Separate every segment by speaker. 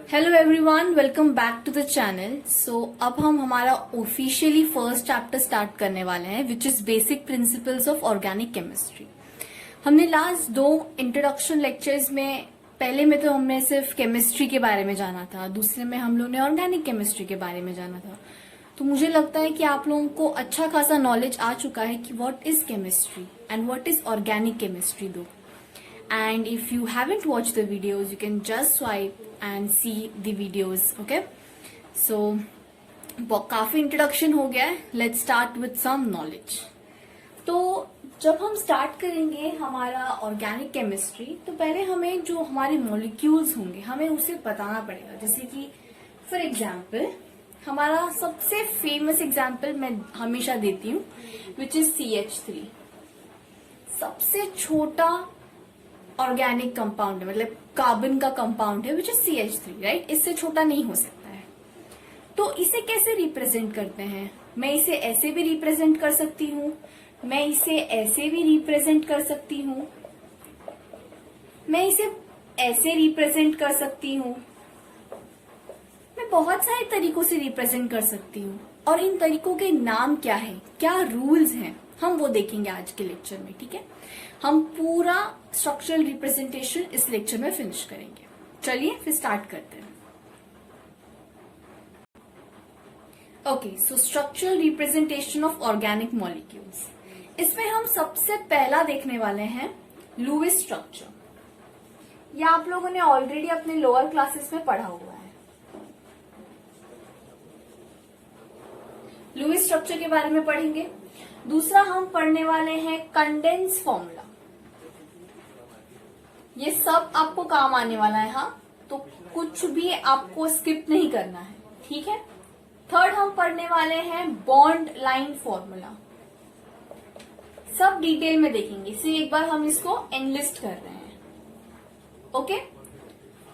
Speaker 1: Hello everyone, welcome back to the channel. So अब हम हमारा ऑफिशियली फर्स्ट चैप्टर स्टार्ट करने वाले हैं, which is basic principles of organic chemistry. हमने लास्ट 2 इंट्रोडक्शन लेक्चर्स में, पहले में तो हमने सिर्फ केमिस्ट्री के बारे में जाना था, दूसरे में हम लोगों ने ऑर्गेनिक केमिस्ट्री के बारे में जाना था। तो मुझे लगता है कि आप लोगों को अच्छा खासा नॉलेज आ चुका है कि what is chemistry and what is organic chemistry दो। And if you haven't watched the videos, you can just swipe and see the videos. Okay, so काफी इंट्रोडक्शन हो गया है, let's start with some knowledge. तो जब हम start करेंगे हमारा ऑर्गेनिक केमिस्ट्री, तो पहले हमें जो हमारे मॉलिक्यूल्स होंगे हमें उसे बताना पड़ेगा। जैसे कि फॉर एग्जाम्पल हमारा सबसे फेमस एग्जाम्पल मैं हमेशा देती हूँ, विच इज CH3। सबसे छोटा ऑर्गेनिक कंपाउंड है, मतलब कार्बन का कंपाउंड है, विच इज CH3, राइट। इससे छोटा नहीं हो सकता है। तो इसे कैसे रिप्रेजेंट करते हैं? मैं इसे ऐसे भी रिप्रेजेंट कर सकती हूँ, मैं इसे ऐसे भी रिप्रेजेंट कर सकती हूँ, मैं इसे ऐसे रिप्रेजेंट कर सकती हूँ, मैं बहुत सारे तरीकों से रिप्रेजेंट कर सकती हूँ। और इन तरीकों के नाम क्या है, क्या रूल्स हैं, हम वो देखेंगे आज के लेक्चर में। ठीक है, हम पूरा स्ट्रक्चरल रिप्रेजेंटेशन इस लेक्चर में फिनिश करेंगे। चलिए फिर स्टार्ट करते हैं। Okay, so structural representation of organic molecules. इसमें हम सबसे पहला देखने वाले हैं लुईस स्ट्रक्चर। यह आप लोगों ने ऑलरेडी अपने लोअर क्लासेस में पढ़ा हुआ है। लुईस स्ट्रक्चर के बारे में पढ़ेंगे। दूसरा हम पढ़ने वाले हैं कंडेंस फॉर्मूला। ये सब आपको काम आने वाला है, हाँ, तो कुछ भी आपको स्किप नहीं करना है, ठीक है। थर्ड हम पढ़ने वाले हैं बॉन्ड लाइन फॉर्मूला। सब डिटेल में देखेंगे, इसलिए एक बार हम इसको एनलिस्ट कर रहे हैं। ओके,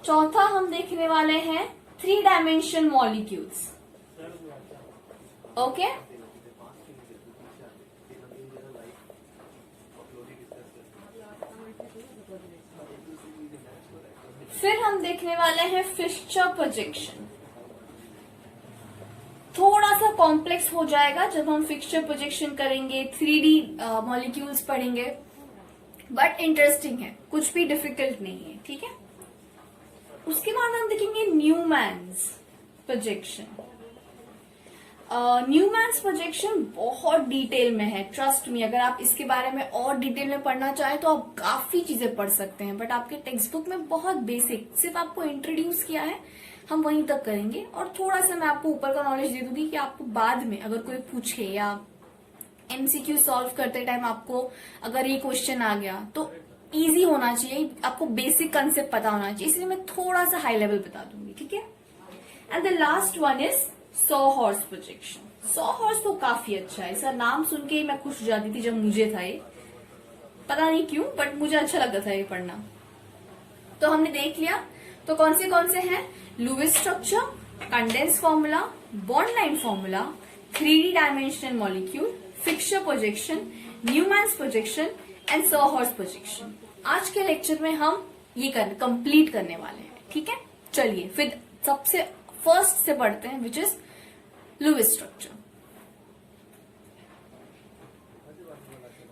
Speaker 1: चौथा हम देखने वाले हैं 3 डायमेंशन मॉलिक्यूल्स। ओके, फिर हम देखने वाले हैं फिश्चर प्रोजेक्शन। थोड़ा सा कॉम्प्लेक्स हो जाएगा जब हम फिश्चर प्रोजेक्शन करेंगे, 3D मॉलिक्यूल्स पढ़ेंगे, बट इंटरेस्टिंग है, कुछ भी डिफिकल्ट नहीं है, ठीक है। उसके बाद हम देखेंगे न्यूमैन्स प्रोजेक्शन। न्यूमैन्स प्रोजेक्शन बहुत डिटेल में है, ट्रस्ट मी। अगर आप इसके बारे में और डिटेल में पढ़ना चाहें तो आप काफी चीजें पढ़ सकते हैं, बट आपके टेक्स्ट बुक में बहुत बेसिक, सिर्फ आपको इंट्रोड्यूस किया है, हम वहीं तक करेंगे। और थोड़ा सा मैं आपको ऊपर का नॉलेज दे दूंगी कि आपको बाद में अगर कोई पूछे या MCQ सॉल्व करते टाइम आपको अगर ये क्वेश्चन आ गया तो इजी होना चाहिए, आपको बेसिक कंसेप्ट पता होना चाहिए, इसलिए मैं थोड़ा सा हाई लेवल बता दूंगी, ठीक है। And the last one is saw horse projection. Saw horse तो काफी अच्छा है, इसका नाम सुन के ही मैं खुश हो जाती थी जब मुझे था ये, पता नहीं क्यों, बट मुझे अच्छा लगता था ये पढ़ना। तो हमने देख लिया, तो कौन से हैं? Lewis structure, condense formula, bond line formula, 3D dimensional molecule, Fischer projection, Newman's projection and saw horse projection. आज के लेक्चर में हम ये कंप्लीट करने वाले हैं, ठीक है। चलिए फिर सबसे फर्स्ट से पढ़ते हैं, which is Lewis structure.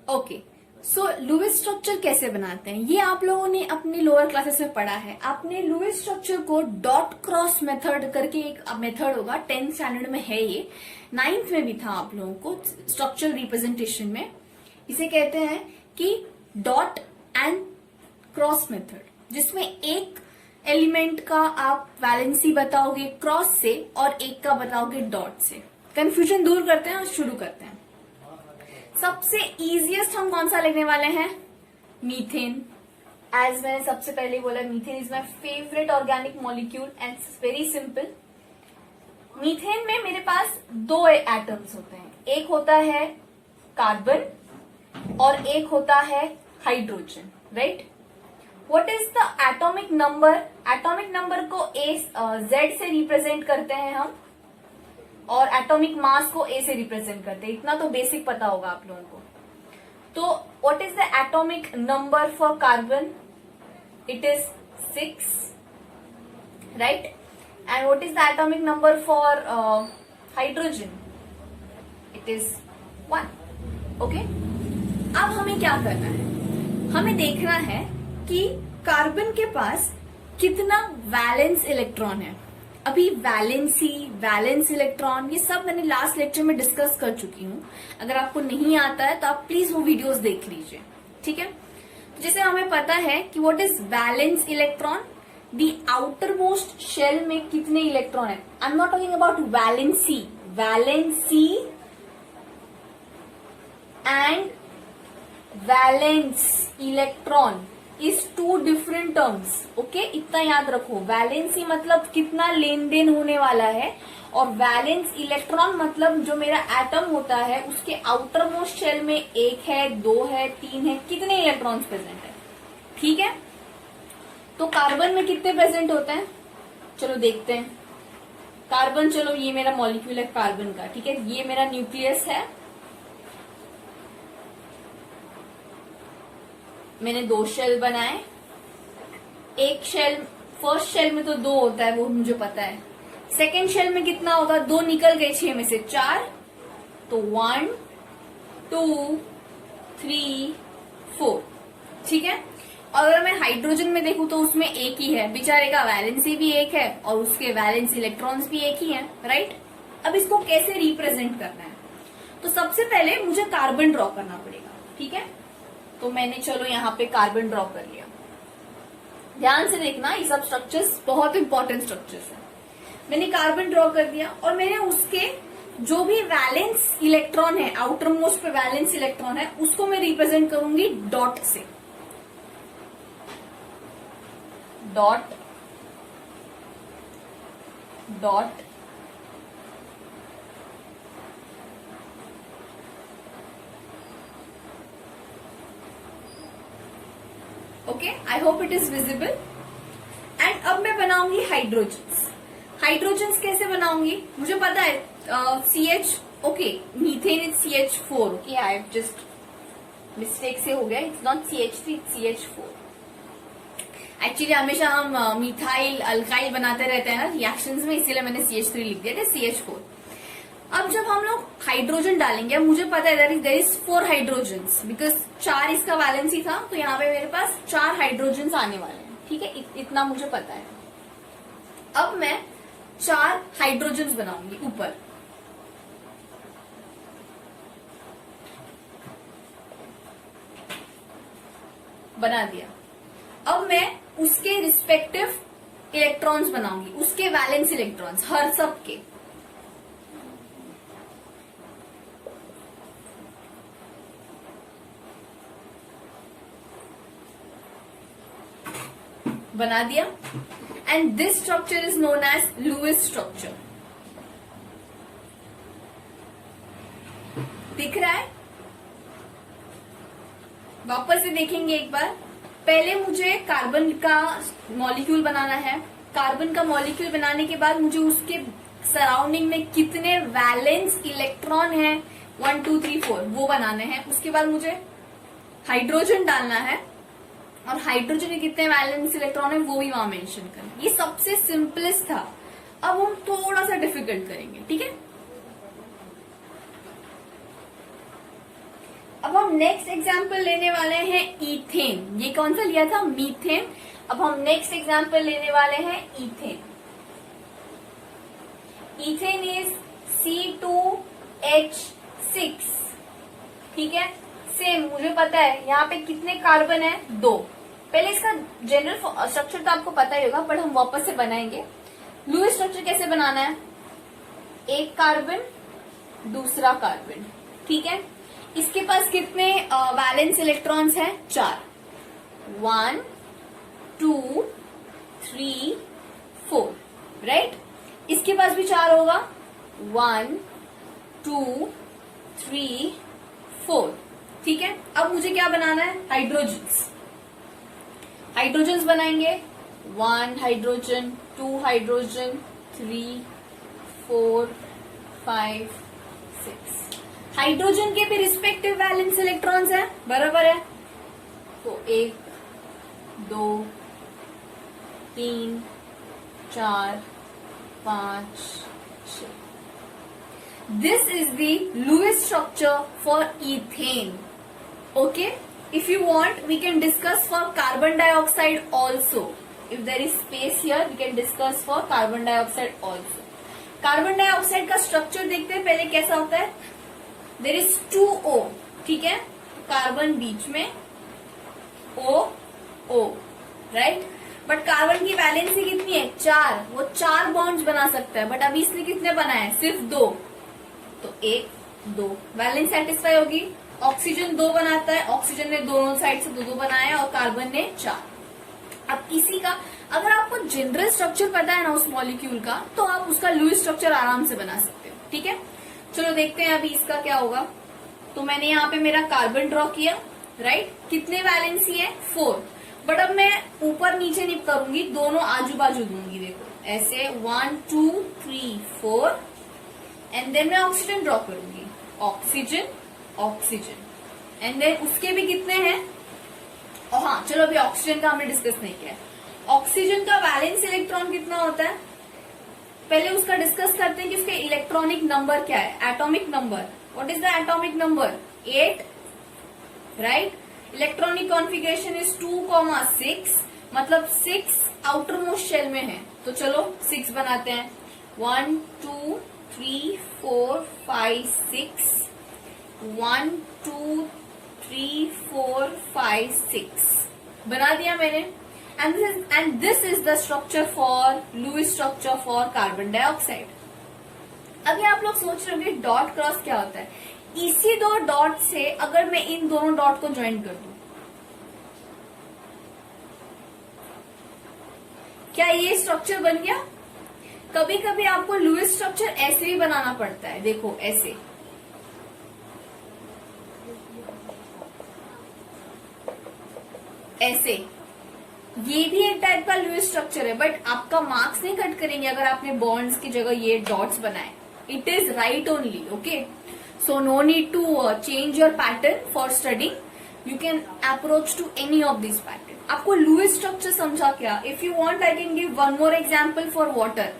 Speaker 1: Okay, so Lewis structure कैसे बनाते हैं ये आप लोगों ने अपने लोअर क्लासेस में पढ़ा है। आपने लुईस स्ट्रक्चर को डॉट क्रॉस मेथड करके एक मेथड होगा, 10th स्टैंडर्ड में है ये, 9th में भी था आप लोगों को स्ट्रक्चरल रिप्रेजेंटेशन में। इसे कहते हैं कि डॉट एंड क्रॉस मेथड, जिसमें एक एलिमेंट का आप वैलेंसी बताओगे क्रॉस से और एक का बताओगे डॉट से। कंफ्यूजन दूर करते हैं और शुरू करते हैं। सबसे इजीएस्ट हम कौन सा लेने वाले हैं? मीथेन। एज मैंने सबसे पहले बोला, methane is my favourite organic molecule and very simple. Methane में मेरे पास 2 एटम्स होते हैं, एक होता है कार्बन और एक होता है hydrogen, right. What is the atomic number? Atomic number को Z से रिप्रेजेंट करते हैं हम, और एटॉमिक मास को A से रिप्रेजेंट करते हैं। इतना तो बेसिक पता होगा आप लोगों को। तो what is the atomic number for carbon? It is 6, right. And what is the atomic number for hydrogen? It is 1. Okay? अब हमें क्या करना है? हमें देखना है कि कार्बन के पास कितना वैलेंस इलेक्ट्रॉन है. अभी वैलेंसी, वैलेंस इलेक्ट्रॉन, ये सब मैंने लास्ट लेक्चर में डिस्कस कर चुकी हूँ. अगर आपको नहीं आता है तो आप प्लीज वो वीडियोस देख लीजिए. ठीक है? तो जैसे हमें पता है कि what is valence electron, the outermost shell में कितने इलेक्ट्रॉन है. I am not talking about valency. Valency and valence electron is 2 different terms. Okay, इतना याद रखो. वैलेंसी मतलब कितना लेन देन होने वाला है, और वैलेंस इलेक्ट्रॉन मतलब जो मेरा एटम होता है उसके आउटर मोस्ट शेल में 1 है, 2 है, 3 है, कितने इलेक्ट्रॉन्स प्रेजेंट है. ठीक है? तो कार्बन में कितने प्रेजेंट होते हैं, चलो देखते हैं. कार्बन, चलो ये मेरा मॉलिक्यूल है कार्बन का. ठीक है, ये मेरा न्यूक्लियस है. मैंने 2 शेल बनाए. एक शेल, फर्स्ट शेल में तो 2 होता है, वो मुझे पता है. सेकेंड शेल में कितना होगा, 2 निकल गए, 6 में से 4, तो 1 2 3 4. ठीक है? और अगर मैं हाइड्रोजन में देखूं तो उसमें एक ही है, बेचारे का वैलेंसी भी एक है और उसके वैलेंस इलेक्ट्रॉन्स भी एक ही है. राइट? अब इसको कैसे रिप्रेजेंट करना है, तो सबसे पहले मुझे कार्बन ड्रॉ करना पड़ेगा. ठीक है? तो मैंने चलो यहाँ पे कार्बन ड्रॉ कर लिया. ध्यान से देखना, ये सब स्ट्रक्चर्स बहुत इंपॉर्टेंट स्ट्रक्चर्स हैं. मैंने कार्बन ड्रॉ कर दिया और मैंने उसके जो भी वैलेंस इलेक्ट्रॉन है, आउटर मोस्ट पे वैलेंस इलेक्ट्रॉन है, उसको मैं रिप्रेजेंट करूंगी डॉट से. Dot dot okay, I hope it is visible. And अब मैं बनाऊंगी हाइड्रोजन्स. हाइड्रोजन्स कैसे बनाऊंगी, मुझे पता है. CH, okay, methane is CH4. Okay, I have just mistake से हो गया. It's not CH3, it's CH4. Actually हमेशा हम मिथाइल अल्काइल बनाते रहते हैं ना रिएक्शंस में, इसीलिए मैंने CH3 लिख दिया था, CH4. अब जब हम लोग हाइड्रोजन डालेंगे, मुझे पता है देयर इज 4 हाइड्रोजन्स, बिकॉज 4 इसका वैलेंसी था, तो यहाँ पे मेरे पास 4 हाइड्रोजन्स आने वाले हैं. ठीक है, इतना मुझे पता है. अब मैं 4 हाइड्रोजन्स बनाऊंगी ऊपर. बना दिया. अब मैं उसके रिस्पेक्टिव इलेक्ट्रॉन्स बनाऊंगी, उसके वैलेंस इलेक्ट्रॉन्स, हर सब के. बना दिया. And this structure is known as Lewis structure. दिख रहा है? वापस से देखेंगे एक बार. पहले मुझे कार्बन का मॉलिक्यूल बनाना है. कार्बन का मॉलिक्यूल बनाने के बाद मुझे उसके सराउंडिंग में कितने वैलेंस इलेक्ट्रॉन है, 1 2 3 4, वो बनाने हैं. उसके बाद मुझे हाइड्रोजन डालना है, और हाइड्रोजन के कितने वैलेंस इलेक्ट्रॉन है वो भी वहां मेंशन करना. ये सबसे सिंपलेस्ट था. अब हम थोड़ा सा डिफिकल्ट करेंगे. ठीक है? अब हम नेक्स्ट एग्जाम्पल लेने वाले हैं इथेन. ये कौन सा लिया था, मीथेन. अब हम नेक्स्ट एग्जाम्पल लेने वाले हैं इथेन. Ethane is C2H6. ठीक है? सेम मुझे पता है यहाँ पे कितने कार्बन है, 2. पहले इसका जनरल स्ट्रक्चर तो आपको पता ही होगा, बट हम वापस से बनाएंगे. लुईस स्ट्रक्चर कैसे बनाना है, एक कार्बन, दूसरा कार्बन. ठीक है? इसके पास कितने वैलेंस इलेक्ट्रॉन्स हैं, 4. 1 2 3 4. राइट? इसके पास भी 4 होगा. 1 2 3 4. ठीक है? अब मुझे क्या बनाना है, हाइड्रोजन्स. हाइड्रोजन्स बनाएंगे. 1 हाइड्रोजन, 2 हाइड्रोजन, 3 4 5 6. हाइड्रोजन के भी रिस्पेक्टिव वैलेंस इलेक्ट्रॉन्स हैं, बराबर है. तो 1 2 3 4 5 6. This is the Lewis structure for ethane. Okay, if you want we can discuss for carbon dioxide also. If there is space here we can discuss for carbon dioxide also. Carbon dioxide का structure देखते हैं पहले कैसा होता है. There is 2 O. ठीक है, carbon बीच में O राइट. बट कार्बन की वैलेंसी कितनी है 4. वो 4 बॉन्ड्स बना सकता है, बट अभी इसने कितने बनाए सिर्फ 2. तो 1 2 वैलेंस सेटिस्फाई होगी. ऑक्सीजन 2 बनाता है, ऑक्सीजन ने दोनों साइड से 2 बनाया और कार्बन ने 4. अब किसी का अगर आपको जनरल स्ट्रक्चर पता है ना उस मॉलिक्यूल का, तो आप उसका लुईस स्ट्रक्चर आराम से बना सकते हो. ठीक है, चलो देखते हैं अभी इसका क्या होगा. तो मैंने यहाँ पे मेरा कार्बन ड्रॉ किया राइट. कितने वैलेंसी है 4. बट अब मैं ऊपर नीचे नहीं करूंगी, दोनों आजू बाजू दूंगी. देखो ऐसे 1 2 3 4 एंड देन मैं ऑक्सीजन ड्रॉ करूंगी. ऑक्सीजन ऑक्सीजन एंड देन उसके भी कितने हैं. और हाँ चलो अभी ऑक्सीजन का हमने डिस्कस नहीं किया. ऑक्सीजन का वैलेंस इलेक्ट्रॉन कितना होता है पहले उसका डिस्कस करते हैं कि उसके इलेक्ट्रॉनिक नंबर क्या है. Atomic number, what is the atomic number 8 right. Electronic configuration is 2,6 मतलब 6 आउटर मोस्ट शेल में है. तो चलो 6 बनाते हैं. 1 2 3 4 5 6 1 2 3 4 5 6 बना दिया मैंने. and this is the structure for Lewis structure for carbon dioxide. अभी आप लोग सोच रहे होंगे डॉट क्रॉस क्या होता है. इसी 2 डॉट से अगर मैं इन दोनों डॉट को ज्वाइन कर दूं, क्या ये स्ट्रक्चर बन गया. कभी कभी आपको लुईस स्ट्रक्चर ऐसे भी बनाना पड़ता है. देखो ऐसे ऐसे, ये भी एक टाइप का लुईस स्ट्रक्चर है. बट आपका मार्क्स नहीं कट करेंगे अगर आपने बॉन्ड्स की जगह ये डॉट्स बनाए. It is right only. Okay, so no need to change your pattern for studying. You can approach to any of this pattern. आपको लुईस स्ट्रक्चर समझा क्या. If you want I can give one more example for water.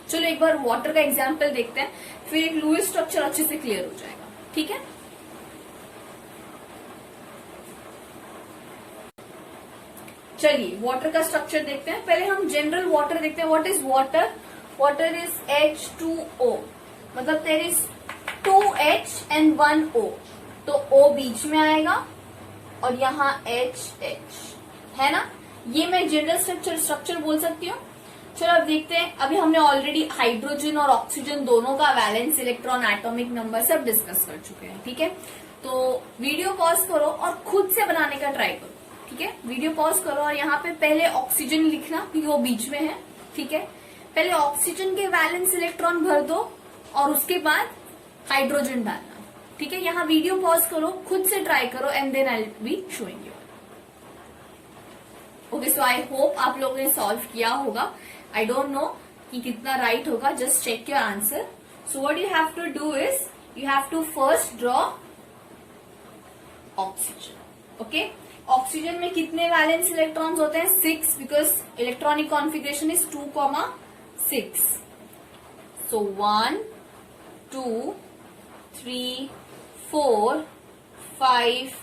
Speaker 1: चलो एक बार water का example देखते हैं, फिर एक लुईस स्ट्रक्चर अच्छे से क्लियर हो जाएगा. ठीक है, चलिए वाटर का स्ट्रक्चर देखते हैं. पहले हम जनरल वाटर देखते हैं. What is water. Water is H2O मतलब there is 2H and 1O. तो O बीच में आएगा और यहाँ HH है ना. ये मैं जनरल स्ट्रक्चर बोल सकती हूँ. चलो अब देखते हैं. अभी हमने ऑलरेडी हाइड्रोजन और ऑक्सीजन दोनों का वैलेंस इलेक्ट्रॉन एटॉमिक नंबर सब डिस्कस कर चुके हैं. ठीक है, तो वीडियो पॉज करो और खुद से बनाने का ट्राई करो. ठीक है, वीडियो पॉज करो और यहाँ पे पहले ऑक्सीजन लिखना क्योंकि वो बीच में है. ठीक है, पहले ऑक्सीजन के वैलेंस इलेक्ट्रॉन भर दो और उसके बाद हाइड्रोजन डालना. ठीक है, यहाँ वीडियो पॉज करो, खुद से ट्राई करो and then I will be showing you. Okay, so I hope आप लोगों ने सॉल्व किया होगा. आई डोंट नो कि कितना राइट होगा. Just check your answer. So what you have to do is you have to first draw oxygen. Okay, oxygen में कितने वैलेंस इलेक्ट्रॉन्स होते हैं 6 because electronic configuration is 2,6. So 1 2 3 4 5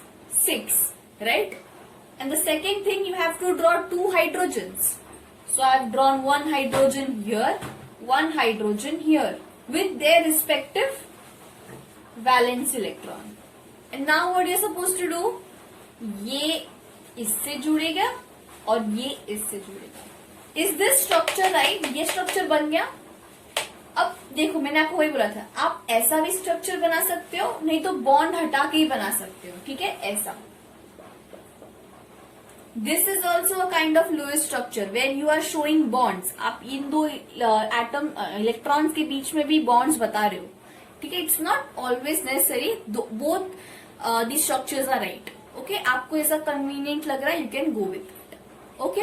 Speaker 1: 6 right. And the second thing you have to draw 2 hydrogens. So I have drawn 1 hydrogen here, 1 hydrogen here with their respective valence electron. And now what you are supposed to do? ये इससे जुड़ेगा और ये इससे जुड़ेगा. Is this structure right? ये structure बन गया. अब देखो मैंने आपको वही बोला था, आप ऐसा भी स्ट्रक्चर बना सकते हो, नहीं तो बॉन्ड हटा के ही बना सकते हो. ठीक है, ऐसा. This is also a kind of Lewis structure when you are showing bonds. आप इन 2 एटम इलेक्ट्रॉन्स के बीच में भी बॉन्ड्स बता रहे हो. ठीक है, it's not always necessary both the structures are right. Okay, आपको ऐसा कन्वीनियंट लग रहा है, you can go with it. Okay,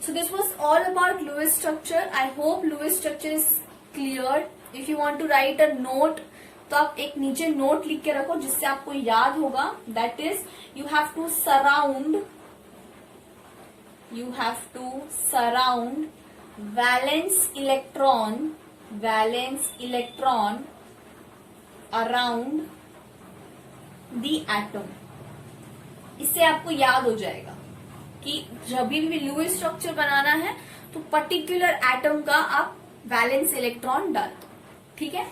Speaker 1: so this was all about Lewis structure. I hope Lewis structure is clear. If you want to write a note तो आप एक नीचे note लिख के रखो जिससे आपको याद होगा. That is you have to surround valence electron valence electron around the atom. इससे आपको याद हो जाएगा कि जब भी लुईस स्ट्रक्चर बनाना है तो पर्टिकुलर एटम का आप वैलेंस इलेक्ट्रॉन डाल दो। ठीक है,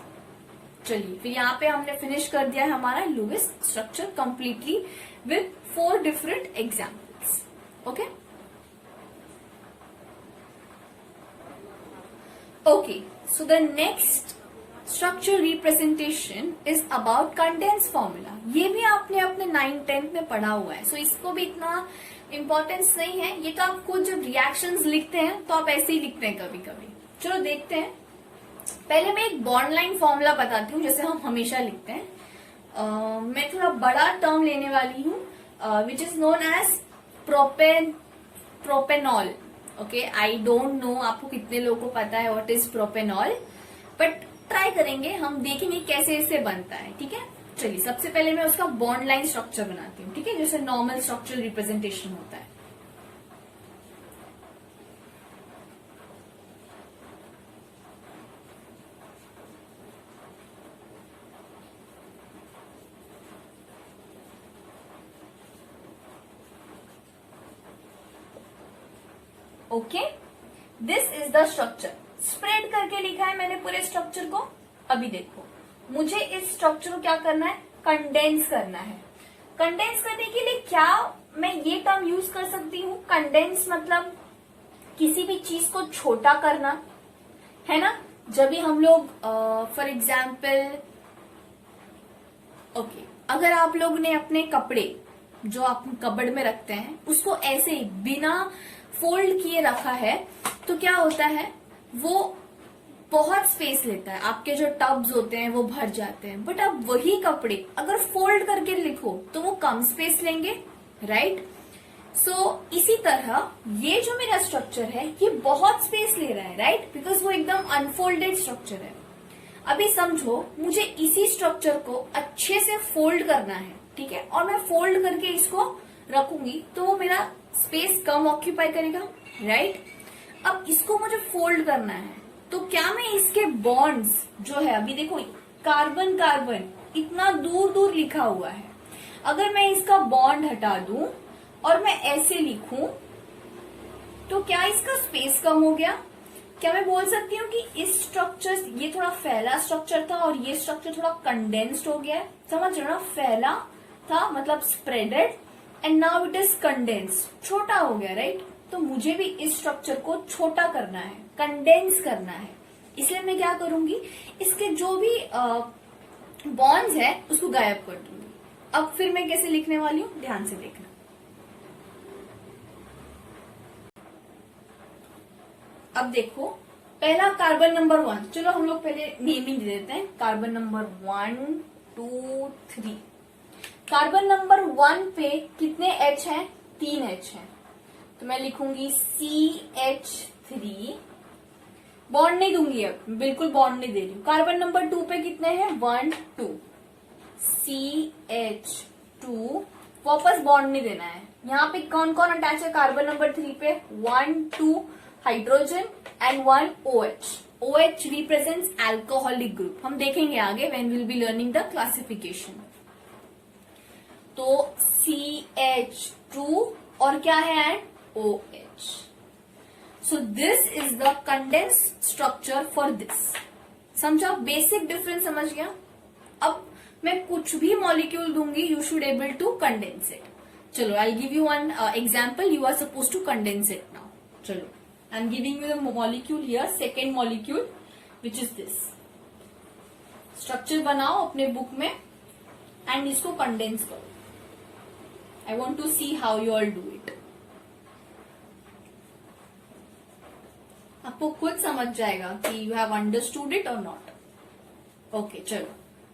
Speaker 1: चलिए फिर यहाँ पे हमने फिनिश कर दिया है हमारा Lewis structure completely with 4 different examples. Okay okay, so the next structure representation is about condense formula. ये भी आपने अपने 9th-10th में पढ़ा हुआ है, सो इसको भी इतना इम्पोर्टेंस नहीं है। ये तो आप खुद जब रिएक्शंस लिखते हैं तो आप ऐसे ही लिखते हैं कभी कभी। चलो देखते हैं। पहले मैं एक बॉन्ड लाइन फॉर्मूला बताती हूँ जैसे हम हमेशा लिखते हैं। मैं थोड़ा बड़ा टर्म लेने वाली हूँ which is known as propanol. Okay, I don't know आपको कितने लोगों को पता है what is propanol, but try करेंगे, हम देखेंगे कैसे इसे बनता है। ठीक है, चलिए सबसे पहले मैं उसका बॉन्ड लाइन स्ट्रक्चर बनाती हूँ। ठीक है, जैसे नॉर्मल स्ट्रक्चर रिप्रेजेंटेशन होता है। Okay, this is the structure. Spread करके लिखा है मैंने पूरे स्ट्रक्चर को। अभी देखो, मुझे इस स्ट्रक्चर को क्या करना है, कंडेंस करना है। कंडेंस करने के लिए क्या मैं ये टर्म यूज कर सकती हूँ, कंडेंस मतलब किसी भी चीज को छोटा करना, है ना। जब भी हम लोग फॉर एग्जाम्पल ओके, अगर आप लोग ने अपने कपड़े जो आप कबर्ड में रखते हैं उसको ऐसे ही बिना फोल्ड किए रखा है तो क्या होता है, वो बहुत स्पेस लेता है, आपके जो टब्स होते हैं वो भर जाते हैं। बट आप वही कपड़े अगर फोल्ड करके लिखो तो वो कम स्पेस लेंगे, राइट। सो इसी तरह ये जो मेरा स्ट्रक्चर है ये बहुत स्पेस ले रहा है, राइट, बिकॉज वो एकदम अनफोल्डेड स्ट्रक्चर है। अभी समझो, मुझे इसी स्ट्रक्चर को अच्छे से फोल्ड करना है, ठीक है, और मैं फोल्ड करके इसको रखूंगी तो वो मेरा स्पेस कम ऑक्यूपाई करेगा, राइट। अब इसको मुझे फोल्ड करना है तो क्या मैं इसके बॉन्ड्स जो है, अभी देखो कार्बन कार्बन इतना दूर दूर लिखा हुआ है, अगर मैं इसका बॉन्ड हटा दूं और मैं ऐसे लिखूं तो क्या इसका स्पेस कम हो गया। क्या मैं बोल सकती हूँ कि इस स्ट्रक्चर, ये थोड़ा फैला स्ट्रक्चर था और ये स्ट्रक्चर थोड़ा कंडेंस्ड हो गया है, समझ रहे हो ना। फैला था मतलब spreaded and now it is condensed, छोटा हो गया, राइट। तो मुझे भी इस स्ट्रक्चर को छोटा करना है, कंडेंस करना है, इसलिए मैं क्या करूंगी, इसके जो भी बॉन्ड्स है उसको गायब कर दूंगी। अब फिर मैं कैसे लिखने वाली हूँ, ध्यान से देखना। अब देखो, पहला कार्बन नंबर 1, चलो हम लोग पहले नेमिंग दे देते हैं। Carbon number 1 2 3। कार्बन नंबर 1 पे कितने H हैं, 3 H हैं, तो मैं लिखूंगी CH3। बॉन्ड नहीं दूंगी, अब बिल्कुल बॉन्ड नहीं दे रही हूँ। कार्बन नंबर 2 पे कितने हैं, 1 2, CH2, वापस बॉन्ड नहीं देना है। यहाँ पे कौन कौन अटैच है कार्बन नंबर 3 पे, 1 2 hydrogen and 1 OH। OH represents alcoholic group, हम देखेंगे आगे when will be learning the classification. तो CH2 और क्या है and OH। So this is the condensed structure for this। समझा, बेसिक डिफरेंस समझ गया। अब मैं कुछ भी मॉलिक्यूल दूंगी, you should able to condense it. चलो I give you one example, you are suppose to condense it now. चलो I am giving you the molecule here, second molecule which is this. Structure बनाओ अपने book में and इसको condense करो। I want to see how you all do it. आपको खुद समझ जाएगा कि यू हैव अंडरस्टूड इट और नॉट। ओके, चलो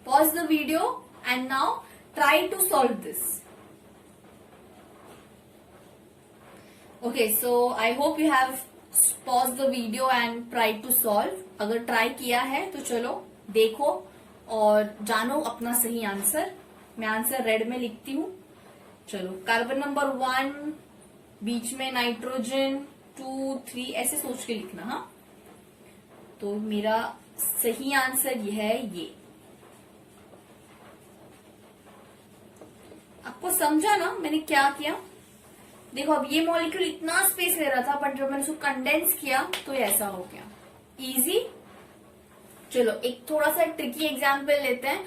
Speaker 1: pause the video and now try to solve this. Okay, so I hope you have pause the video and try to solve. अगर try किया है तो चलो देखो और जानो अपना सही आंसर। मैं आंसर रेड में लिखती हूँ। चलो, कार्बन नंबर 1, बीच में नाइट्रोजन, 2 3 ऐसे सोच के लिखना। हाँ, तो मेरा सही आंसर यह है ये। आपको समझा ना मैंने क्या किया? देखो अब ये मॉलिक्यूल इतना स्पेस ले रहा था, बट जब मैंने उसको कंडेंस किया तो ये ऐसा हो गया। इजी। चलो एक थोड़ा सा ट्रिकी एग्जाम्पल लेते हैं,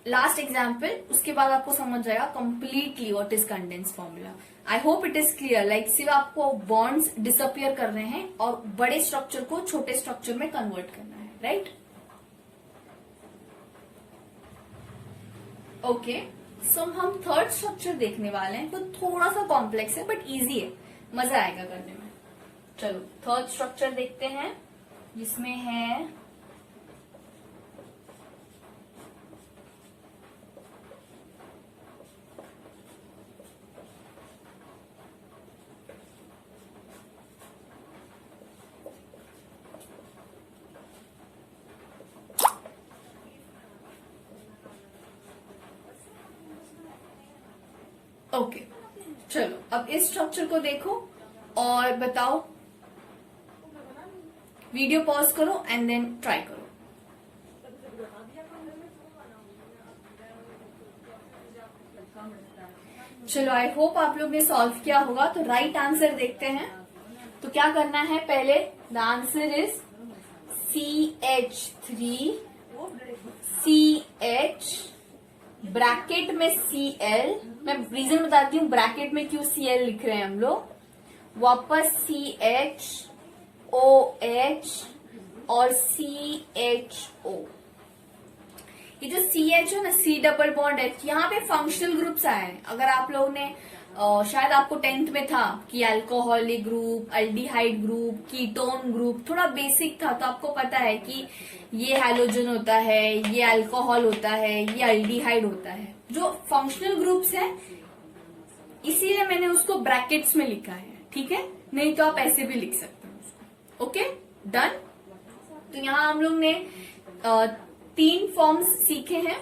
Speaker 1: लास्ट एग्जाम्पल, उसके बाद आपको समझ जाएगा completely what is condense formula. I hope it is clear. Like सिर्फ आपको बॉन्ड्स डिसअपियर कर रहे हैं और बड़े स्ट्रक्चर को छोटे स्ट्रक्चर में कन्वर्ट करना है, राइट? ओके, सो हम थर्ड स्ट्रक्चर देखने वाले हैं। तो थोड़ा सा कॉम्प्लेक्स है बट इजी है, मजा आएगा करने में। चलो थर्ड स्ट्रक्चर देखते हैं, जिसमें है ओके। चलो अब इस स्ट्रक्चर को देखो और बताओ, वीडियो पॉज करो एंड देन ट्राई करो। चलो आई होप आप लोग ने सॉल्व किया होगा। तो राइट आंसर देखते हैं। तो क्या करना है पहले, the answer is CH3 CH bracket में Cl। मैं रीजन बताती हूँ ब्रैकेट में क्यों Cl लिख रहे हैं हम लोग। वापस CH OH और CHO। ये जो CH है ना, C डबल बॉन्ड H, यहाँ पे फंक्शनल ग्रुप्स आए हैं। अगर आप लोगों ने शायद आपको 10th में था कि alcoholic group, aldehyde group, ketone group, थोड़ा बेसिक था, तो आपको पता है कि ये हैलोजन होता है, ये अल्कोहल होता है, ये अल्डिहाइड होता है, जो फंक्शनल ग्रुप्स हैं। इसीलिए मैंने उसको ब्रैकेट्स में लिखा है, ठीक है? नहीं तो आप ऐसे भी लिख सकते हैं उसको। Okay done. तो यहाँ हम लोग ने 3 फॉर्म्स सीखे हैं,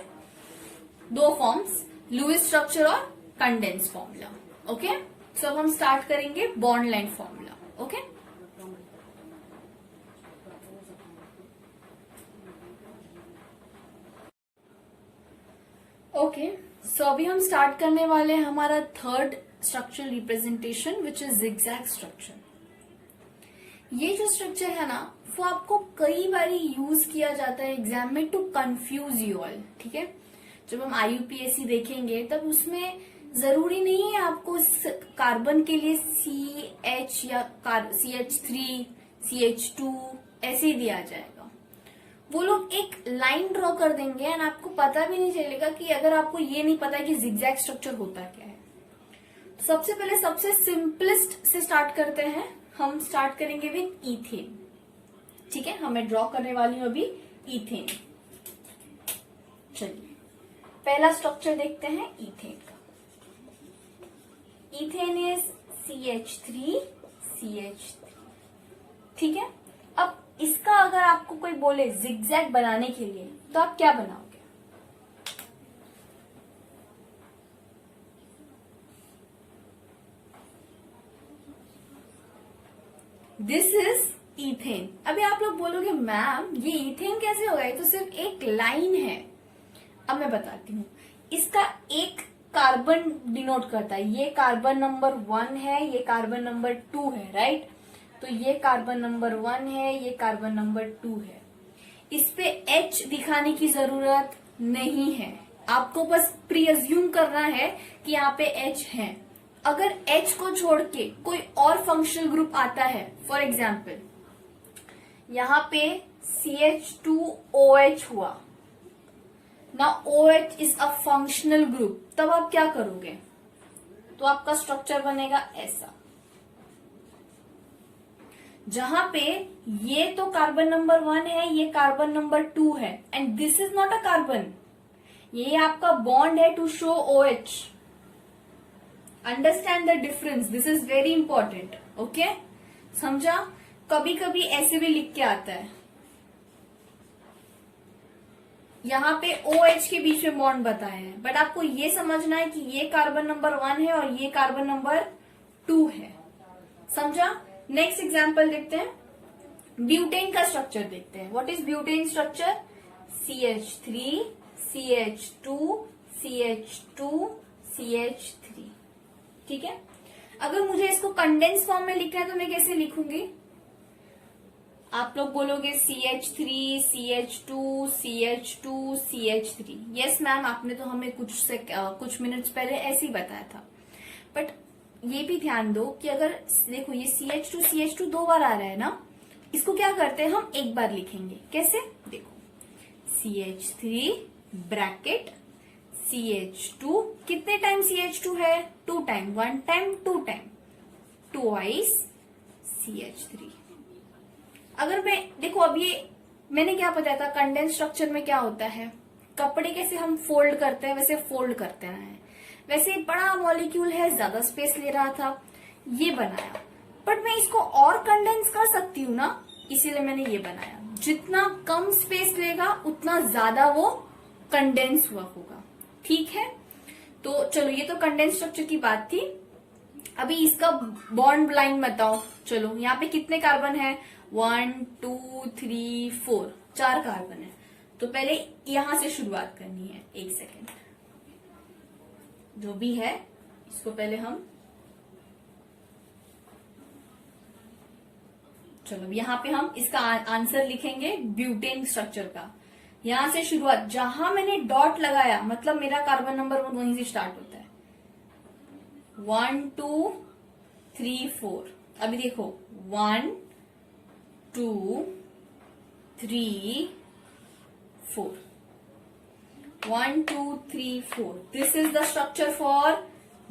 Speaker 1: 2 फॉर्म्स, लुईस स्ट्रक्चर और कंडेंस फॉर्मूला। ओके, सो अब हम स्टार्ट करेंगे bond length formula. Okay, okay, so अभी हम स्टार्ट करने वाले हैं हमारा third structure representation, which is zigzag structure. ये जो स्ट्रक्चर है ना, वो आपको कई बार यूज किया जाता है एग्जाम में टू कंफ्यूज यू ऑल, ठीक है? जब हम IUPAC देखेंगे तब उसमें जरूरी नहीं है आपको कार्बन के लिए CH या CH3 CH2 ऐसे ही दिया जाएगा। वो लोग एक लाइन ड्रॉ कर देंगे एंड आपको पता भी नहीं चलेगा कि अगर आपको ये नहीं पता कि जिगजैग स्ट्रक्चर होता क्या है। तो सबसे पहले सबसे सिंपलेस्ट से स्टार्ट करते हैं। हम स्टार्ट करेंगे विथ ईथेन, ठीक है? हमें ड्रॉ करने वाली हूं अभी ईथेन। चलिए पहला स्ट्रक्चर देखते हैं ईथेन का। ईथेन इज CH3 CH3, ठीक है? अब इसका अगर आपको कोई बोले जिगजैग बनाने के लिए तो आप क्या बनाओगे? This is ethane. अभी आप लोग बोलोगे मैम ये ईथेन कैसे होगा, ये तो सिर्फ एक लाइन है। अब मैं बताती हूँ, इसका एक कार्बन डिनोट करता है। ये कार्बन नंबर 1 है, ये कार्बन नंबर 2 है, राइट? तो ये कार्बन नंबर 1 है, ये कार्बन नंबर 2 है। इस पे H दिखाने की जरूरत नहीं है, आपको बस प्रीअज्यूम करना है कि यहाँ पे H है। अगर H को छोड़ के कोई और फंक्शनल ग्रुप आता है, फॉर एग्जाम्पल यहाँ पे CH2OH हुआ ना, OH is a functional group, तब आप क्या करोगे? तो आपका स्ट्रक्चर बनेगा ऐसा, जहां पे ये तो कार्बन नंबर 1 है, ये कार्बन नंबर 2 है, and this is not a carbon, ये आपका बॉन्ड है to show OH। Understand the difference, this is very important. Okay, समझा? कभी कभी ऐसे भी लिख के आता है, यहाँ पे OH के बीच में बॉन्ड बताए हैं, बट आपको ये समझना है कि ये कार्बन नंबर 1 है और ये कार्बन नंबर 2 है। समझा? नेक्स्ट एग्जाम्पल देखते हैं। ब्यूटेन का स्ट्रक्चर देखते हैं। What is butane structure? CH3 CH2 CH2 CH3। ठीक है, अगर मुझे इसको कंडेंस फॉर्म में लिखना है तो मैं कैसे लिखूंगी? आप लोग बोलोगे CH3 CH2 CH2 CH3। Yes ma'am, आपने तो हमें कुछ मिनट्स पहले ऐसे ही बताया था। बट ये भी ध्यान दो कि अगर देखो ये CH2 CH2 दो बार आ रहा है ना, इसको क्या करते हैं हम एक बार लिखेंगे। कैसे? देखो CH3 ब्रैकेट CH2, कितने टाइम CH2 है? 2 time, 1 time 2 time, twice CH3। अगर मैं देखो, अब ये मैंने क्या बताया था, कंडेंस स्ट्रक्चर में क्या होता है, कपड़े कैसे हम फोल्ड करते हैं वैसे फोल्ड करते हैं। वैसे बड़ा मॉलिक्यूल है, ज्यादा स्पेस ले रहा था, ये बनाया। बट मैं इसको और कंडेंस कर सकती हूँ ना, इसीलिए मैंने ये बनाया। जितना कम स्पेस लेगा उतना ज्यादा वो कंडेंस हुआ होगा। ठीक है, तो चलो ये तो कंडेंस स्ट्रक्चर की बात थी। अभी इसका बॉन्ड लाइन बताओ। चलो यहाँ पे कितने कार्बन है? 1 2 3 4, 4 कार्बन है। तो पहले यहां से शुरुआत करनी है। एक सेकेंड, जो भी है इसको पहले हम, चलो यहाँ पे हम इसका आंसर लिखेंगे ब्यूटेन स्ट्रक्चर का। यहां से शुरुआत, जहां मैंने डॉट लगाया मतलब मेरा कार्बन नंबर वहीं से स्टार्ट होता है। 1 2 3 4। अभी देखो 1 2 3 4, 1 2 3 4। This is the structure for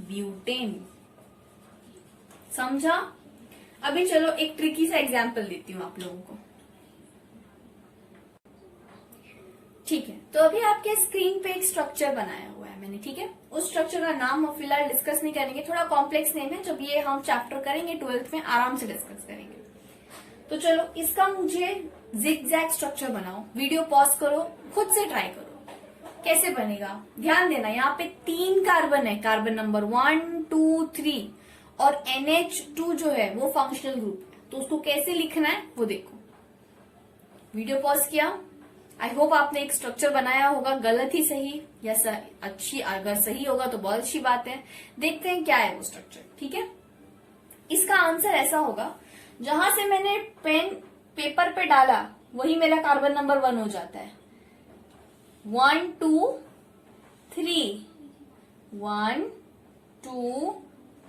Speaker 1: butane. समझा? अभी चलो एक ट्रिकी सा एग्जाम्पल देती हूँ आप लोगों को। ठीक है, तो अभी आपके स्क्रीन पे एक स्ट्रक्चर बनाया हुआ है मैंने। ठीक है, उस स्ट्रक्चर का नाम हम फिलहाल डिस्कस नहीं करेंगे, थोड़ा कॉम्प्लेक्स नेम है। जब ये हम चैप्टर करेंगे 12th में, आराम से डिस्कस करेंगे। तो चलो इसका मुझे जिगजैग स्ट्रक्चर बनाओ। वीडियो पॉज करो, खुद से ट्राई करो कैसे बनेगा। ध्यान देना, यहाँ पे 3 कार्बन है, कार्बन नंबर 1 2 3, और NH2 जो है वो फंक्शनल ग्रुप है। तो उसको कैसे लिखना है वो देखो। वीडियो पॉज किया। आई होप आपने एक स्ट्रक्चर बनाया होगा, गलत ही सही या अच्छी, अगर सही होगा तो बहुत अच्छी बात है। देखते हैं क्या है वो स्ट्रक्चर। ठीक है, इसका आंसर ऐसा होगा, जहां से मैंने पेन पेपर पे डाला वही मेरा कार्बन नंबर 1 हो जाता है। 1 2 3, 1 2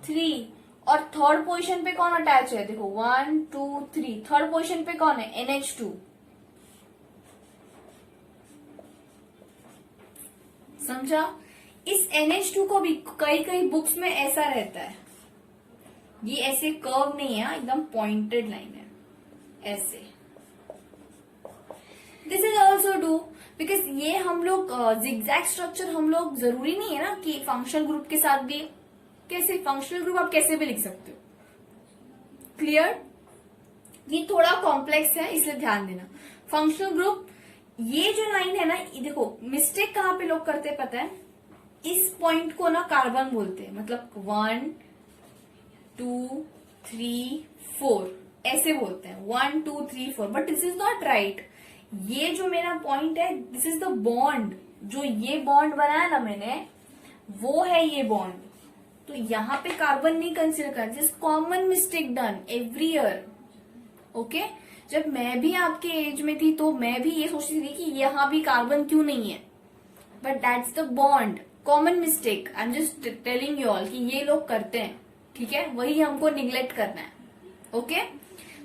Speaker 1: 3, और थर्ड पोजीशन पे कौन अटैच है? देखो 1 2 3, थर्ड पोजीशन पे कौन है? NH2। समझा? इस NH2 को भी कई बुक्स में ऐसा रहता है, ये ऐसे कर्व नहीं है, एकदम पॉइंटेड लाइन है ऐसे। This is also do because ये हम लोग जिगजैग स्ट्रक्चर हम लोग जरूरी नहीं है ना कि फंक्शनल ग्रुप के साथ भी, कैसे फंक्शनल ग्रुप आप कैसे भी लिख सकते हो। क्लियर? ये थोड़ा कॉम्प्लेक्स है इसलिए ध्यान देना। फंक्शनल ग्रुप, ये जो लाइन है ना, ये देखो मिस्टेक कहां पे लोग करते पता है? इस पॉइंट को ना कार्बन बोलते हैं, मतलब 1 2 3 4 ऐसे बोलते हैं, 1 2 3 4। But this is not right. ये जो मेरा पॉइंट है, दिस इज द बॉन्ड। जो ये बॉन्ड बनाया ना मैंने, वो है ये बॉन्ड। तो यहाँ पे कार्बन नहीं कंसिडर कर। This common mistake done every year. Okay, जब मैं भी आपके एज में थी तो मैं भी ये सोचती थी कि यहाँ भी कार्बन क्यों नहीं है, but that's the bond. Common mistake, I am just telling you all कि ये लोग करते हैं। ठीक है, वही हमको निग्लेक्ट करना है। ओके,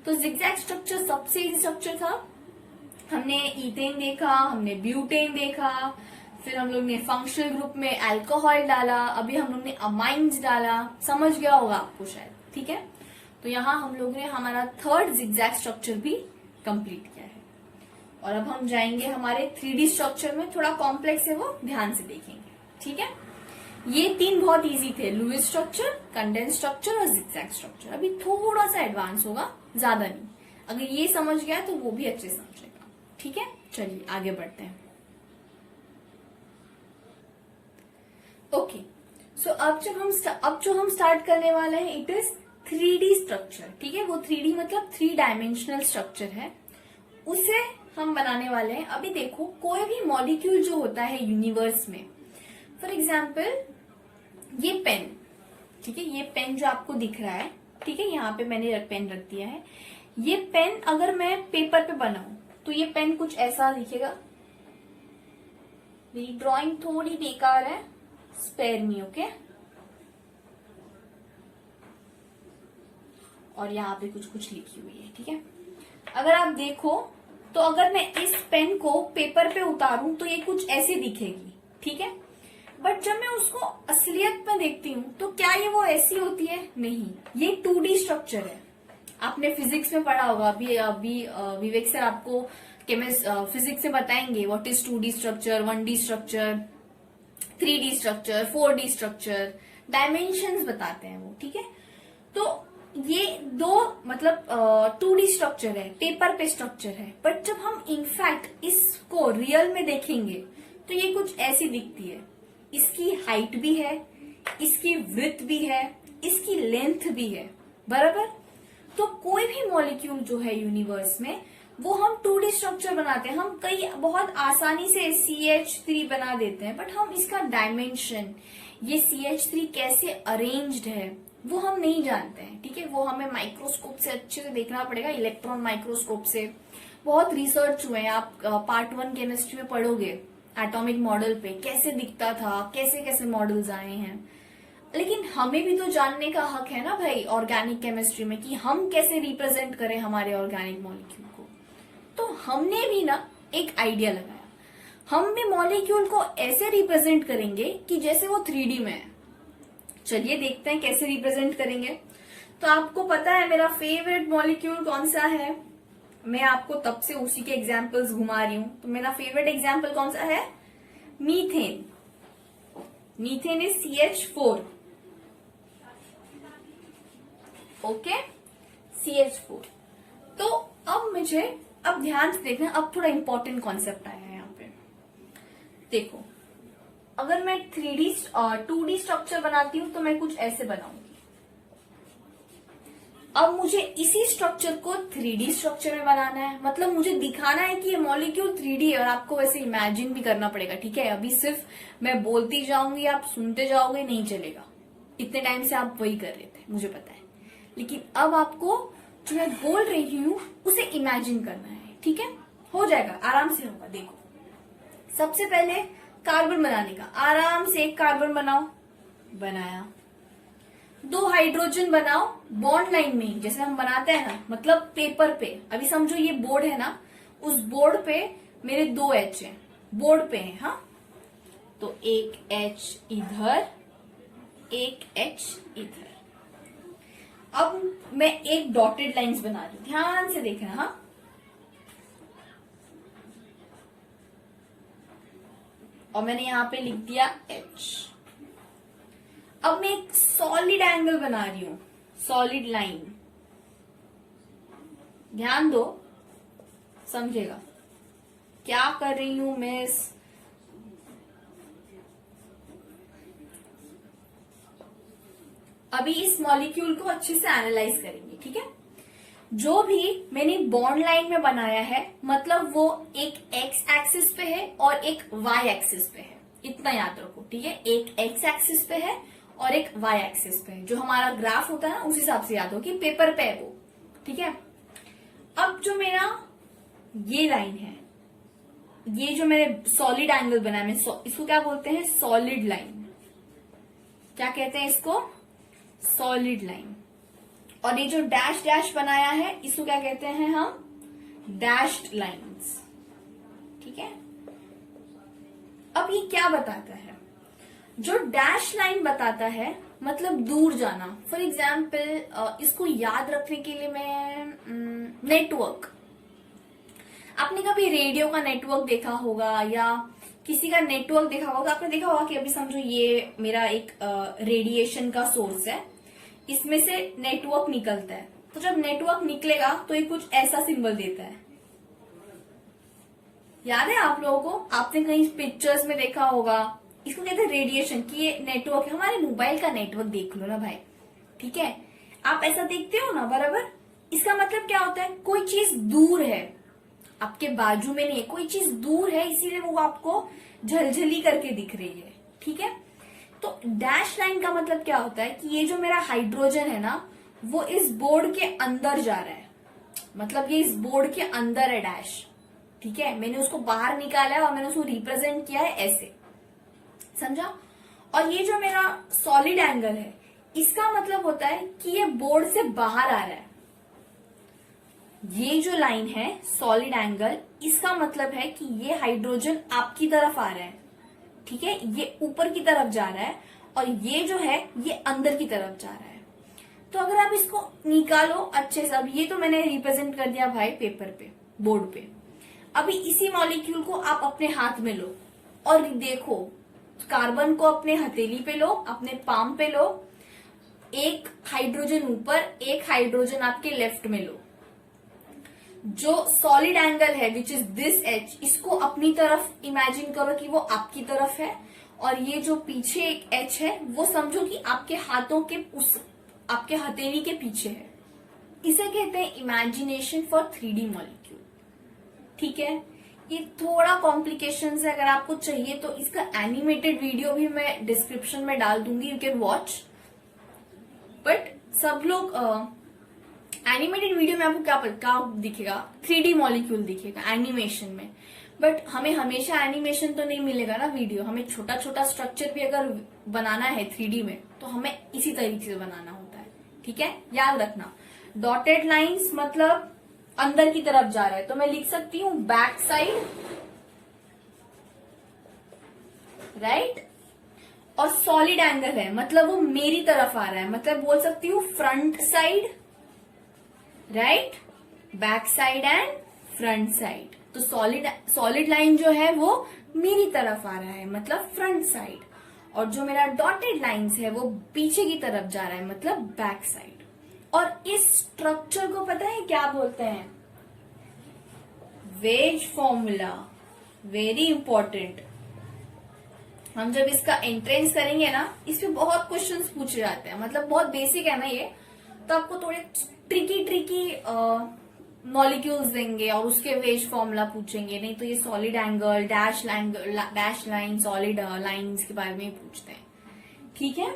Speaker 1: तो जिगजैग स्ट्रक्चर सबसे इजी स्ट्रक्चर था। हमने ईथेन देखा, हमने ब्यूटेन देखा, फिर हम लोग ने फंक्शनल ग्रुप में अल्कोहल डाला, अभी हम लोग ने अमाइंस डाला। समझ गया होगा आपको शायद। ठीक है, तो यहाँ हम लोग ने हमारा थर्ड जिगजैग स्ट्रक्चर भी कंप्लीट किया है। और अब हम जाएंगे हमारे 3D स्ट्रक्चर में। थोड़ा कॉम्प्लेक्स है वो, ध्यान से देखेंगे। ठीक है, ये 3 बहुत इजी थे, लुईस स्ट्रक्चर, कंडेंस स्ट्रक्चर और जिगजैग स्ट्रक्चर। अभी थोड़ा सा एडवांस होगा, ज्यादा नहीं। अगर ये समझ गया तो वो भी अच्छे समझेगा। ठीक है, चलिए आगे बढ़ते हैं। ओके, सो अब जो हम स्टार्ट करने वाले हैं, इट इज 3D स्ट्रक्चर, ठीक है, वो 3D मतलब 3 डायमेंशनल स्ट्रक्चर है, उसे हम बनाने वाले हैं। अभी देखो, कोई भी मॉलिक्यूल जो होता है यूनिवर्स में, फॉर एग्जाम्पल ये पेन, ठीक है, ये पेन जो आपको दिख रहा है, ठीक है, यहाँ पे मैंने पेन रख दिया है। ये पेन अगर मैं पेपर पे बनाऊं तो ये पेन कुछ ऐसा दिखेगा। मेरी ड्राइंग थोड़ी बेकार है, स्पेयर मी, ओके। और यहाँ पे कुछ कुछ लिखी हुई है, ठीक है। अगर आप देखो तो अगर मैं इस पेन को पेपर पे उतारूं तो ये कुछ ऐसे दिखेगी, ठीक है। बट जब मैं उसको असलियत में देखती हूँ तो क्या ये वो ऐसी होती है? नहीं, ये 2D स्ट्रक्चर है। आपने फिजिक्स में पढ़ा होगा, अभी विवेक सर आपको फिजिक्स में बताएंगे what is 2D structure, 1D structure, 3D structure, 4D structure, dimensions बताते हैं वो, ठीक है। तो ये दो मतलब 2D स्ट्रक्चर है, पेपर पे स्ट्रक्चर है। बट जब हम इनफैक्ट इसको रियल में देखेंगे तो ये कुछ ऐसी दिखती है। इसकी हाइट भी है, इसकी विड्थ भी है, इसकी लेंथ भी है, बराबर। तो कोई भी मॉलिक्यूल जो है यूनिवर्स में वो हम 2D स्ट्रक्चर बनाते हैं। हम कई बहुत आसानी से CH3 बना देते हैं, बट हम इसका डायमेंशन, ये CH3 कैसे अरेंज्ड है वो हम नहीं जानते हैं, ठीक है। वो हमें माइक्रोस्कोप से अच्छे से देखना पड़ेगा, इलेक्ट्रॉन माइक्रोस्कोप से। बहुत रिसर्च हुए हैं, आप पार्ट 1 केमिस्ट्री में पढ़ोगे, एटॉमिक मॉडल पे कैसे दिखता था, कैसे कैसे मॉडल्स आए हैं। लेकिन हमें भी तो जानने का हक है ना भाई ऑर्गेनिक केमिस्ट्री में, कि हम कैसे रिप्रेजेंट करें हमारे ऑर्गेनिक मॉलिक्यूल को। तो हमने भी ना एक आइडिया लगाया, हम भी मॉलिक्यूल को ऐसे रिप्रेजेंट करेंगे कि जैसे वो 3D में है। चलिए देखते हैं कैसे रिप्रेजेंट करेंगे। तो आपको पता है मेरा फेवरेट मॉलिक्यूल कौन सा है, मैं आपको तब से उसी के एग्जाम्पल्स घुमा रही हूं। तो मेरा फेवरेट एग्जाम्पल कौन सा है? Methane. Methane is CH4, okay, CH4। तो अब ध्यान से देखना, अब थोड़ा इंपॉर्टेंट कॉन्सेप्ट आया है यहाँ पे। देखो, अगर मैं 3D 2D स्ट्रक्चर बनाती हूं तो मैं कुछ ऐसे बनाऊंगी। अब मुझे इसी स्ट्रक्चर को 3D स्ट्रक्चर में बनाना है, मतलब मुझे दिखाना है कि ये मॉलिक्यूल 3D है, और आपको वैसे इमेजिन भी करना पड़ेगा, ठीक है। अभी सिर्फ मैं बोलती जाऊंगी, आप सुनते जाओगे, नहीं चलेगा। इतने टाइम से आप वही कर रहे थे, मुझे पता है। लेकिन अब आपको जो मैं बोल रही हूं उसे इमेजिन करना है, ठीक है। हो जाएगा, आराम से होगा। देखो, सबसे पहले कार्बन बनाने का, आराम से एक कार्बन बनाओ, बनाया। 2 हाइड्रोजन बनाओ बॉन्ड लाइन में, जैसे हम बनाते हैं ना, मतलब पेपर पे। अभी समझो ये बोर्ड है ना, उस बोर्ड पे मेरे 2 H हैं, बोर्ड पे हैं, हाँ। तो एक H इधर, एक H इधर। अब मैं एक डॉटेड लाइंस बना रही हूं, ध्यान से देखना, हाँ। और मैंने यहां पे लिख दिया H। अब मैं एक सॉलिड एंगल बना रही हूं, सॉलिड लाइन। ध्यान दो, समझेगा क्या कर रही हूं मैं। अभी इस मॉलिक्यूल को अच्छे से एनालाइज करेंगे, ठीक है। जो भी मैंने बॉन्ड लाइन में बनाया है, मतलब वो एक एक्स एक्सिस पे है और एक वाई एक्सिस पे है, इतना याद रखो, ठीक है। एक एक्स एक्सिस पे है और एक वाई एक्सिस पे है। जो हमारा ग्राफ होता है ना, उस हिसाब से याद हो कि पेपर पे है वो, ठीक है। अब जो मेरा ये लाइन है, ये जो मैंने सॉलिड एंगल बनाया, मैं इसको क्या बोलते हैं? Solid line. क्या कहते हैं इसको? Solid line. और ये जो डैश डैश बनाया है, इसको क्या कहते हैं हम? डैश्ड लाइंस, ठीक है। अब ये क्या बताता है? जो डैश लाइन बताता है मतलब दूर जाना। फॉर एग्जाम्पल इसको याद रखने के लिए मैं नेटवर्क, आपने कभी रेडियो का नेटवर्क देखा होगा या किसी का नेटवर्क देखा होगा। आपने देखा होगा कि अभी समझो ये मेरा एक रेडिएशन का सोर्स है, इसमें से नेटवर्क निकलता है। तो जब नेटवर्क निकलेगा तो ये कुछ ऐसा सिंबल देता है, याद है आप लोगों को? आपने कहीं पिक्चर्स में देखा होगा, इसको कहते हैं रेडिएशन, कि ये नेटवर्क है। हमारे मोबाइल का नेटवर्क देख लो ना भाई, ठीक है। आप ऐसा देखते हो ना बराबर, इसका मतलब क्या होता है, कोई चीज दूर है, आपके बाजू में नहीं है, कोई चीज दूर है, इसीलिए वो आपको झलझली करके दिख रही है। ठीक है, तो डैश लाइन का मतलब क्या होता है कि ये जो मेरा हाइड्रोजन है ना, वो इस बोर्ड के अंदर जा रहा है, मतलब ये इस बोर्ड के अंदर है डैश। ठीक है, मैंने उसको बाहर निकाला है और मैंने उसको रिप्रेजेंट किया है ऐसे, समझा। और ये जो मेरा सॉलिड एंगल है, इसका मतलब होता है कि ये बोर्ड से बाहर आ रहा है। ये जो लाइन है सॉलिड एंगल, इसका मतलब है कि ये हाइड्रोजन आपकी तरफ आ रहा है। ठीक है, ये ऊपर की तरफ जा रहा है और ये जो है ये अंदर की तरफ जा रहा है। तो अगर आप इसको निकालो अच्छे से, अब ये तो मैंने रिप्रेजेंट कर दिया भाई पेपर पे, बोर्ड पे। अभी इसी मॉलिक्यूल को आप अपने हाथ में लो और देखो, कार्बन को अपने हथेली पे लो, अपने पाम पे लो, एक हाइड्रोजन ऊपर, एक हाइड्रोजन आपके लेफ्ट में लो। जो सॉलिड एंगल है विच इज दिस एच, इसको अपनी तरफ इमेजिन करो कि वो आपकी तरफ है, और ये जो पीछे एक एच है वो समझो कि आपके हाथों के उस आपके हथेली के पीछे है। इसे कहते हैं इमेजिनेशन फॉर 3D मॉलिक्यूल। ठीक है, ये थोड़ा कॉम्प्लिकेशन है, अगर आपको चाहिए तो इसका एनिमेटेड वीडियो भी मैं डिस्क्रिप्शन में डाल दूंगी, यू कैन वॉच। बट सब लोग एनिमेटेड वीडियो में आपको क्या दिखेगा, 3D मॉलिक्यूल दिखेगा एनिमेशन में, बट हमें हमेशा एनिमेशन तो नहीं मिलेगा ना वीडियो, हमें छोटा छोटा स्ट्रक्चर भी अगर बनाना है 3D में तो हमें इसी तरीके से बनाना होता है। ठीक है, याद रखना, डॉटेड लाइंस मतलब अंदर की तरफ जा रहा है, तो मैं लिख सकती हूं बैक साइड, राइट। और सॉलिड एंगल है मतलब वो मेरी तरफ आ रहा है, मतलब बोल सकती हूँ front side, right, back side and front side. तो सॉलिड लाइन जो है वो मेरी तरफ आ रहा है, मतलब फ्रंट साइड, और जो मेरा डॉटेड लाइंस है वो पीछे की तरफ जा रहा है, मतलब बैक साइड। और इस स्ट्रक्चर को पता है क्या बोलते हैं, वेज फॉर्मूला, वेरी इंपॉर्टेंट। हम जब इसका एंट्रेंस करेंगे ना, इस पे बहुत क्वेश्चंस पूछे जाते हैं, मतलब बहुत बेसिक है ना ये, तो आपको थोड़े ट्रिकी मॉलिक्यूल्स देंगे और उसके वेज फॉर्मूला पूछेंगे, नहीं तो ये solid angle, dash line, solid lines के बारे में पूछते हैं। ठीक है,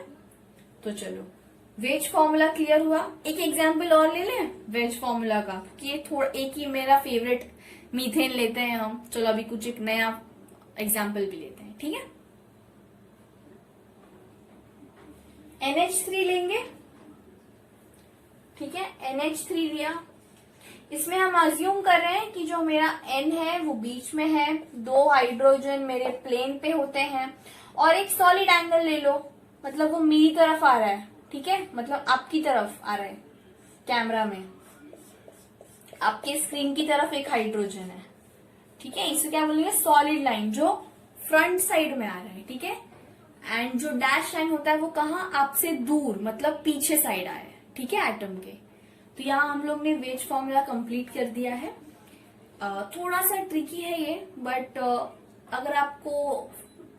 Speaker 1: तो चलो वेज फॉर्मूला क्लियर हुआ। एक एग्जाम्पल और ले लें वेज फॉर्मूला का, कि ये थोड़ा एक ही मेरा फेवरेट मीथेन लेते हैं हम। चलो अभी कुछ एक नया एग्जाम्पल भी लेते हैं। ठीक है, NH3 लेंगे। ठीक है, NH3 लिया, इसमें हम अज्यूम कर रहे हैं कि जो मेरा N है वो बीच में है, दो हाइड्रोजन मेरे प्लेन पे होते हैं, और एक सॉलिड एंगल ले लो, मतलब वो मेरी तरफ आ रहा है। ठीक है, मतलब आपकी तरफ आ रहा है, कैमरा में आपके स्क्रीन की तरफ एक हाइड्रोजन है। ठीक है, इसे क्या बोलेंगे, सॉलिड लाइन, जो फ्रंट साइड में आ रहा है। ठीक है, एंड जो डैश लाइन होता है वो कहाँ, आपसे दूर, मतलब पीछे साइड आया है। ठीक है, एटम के। तो यहाँ हम लोग ने वेज फॉर्मूला कंप्लीट कर दिया है। थोड़ा सा ट्रिकी है ये, बट अगर आपको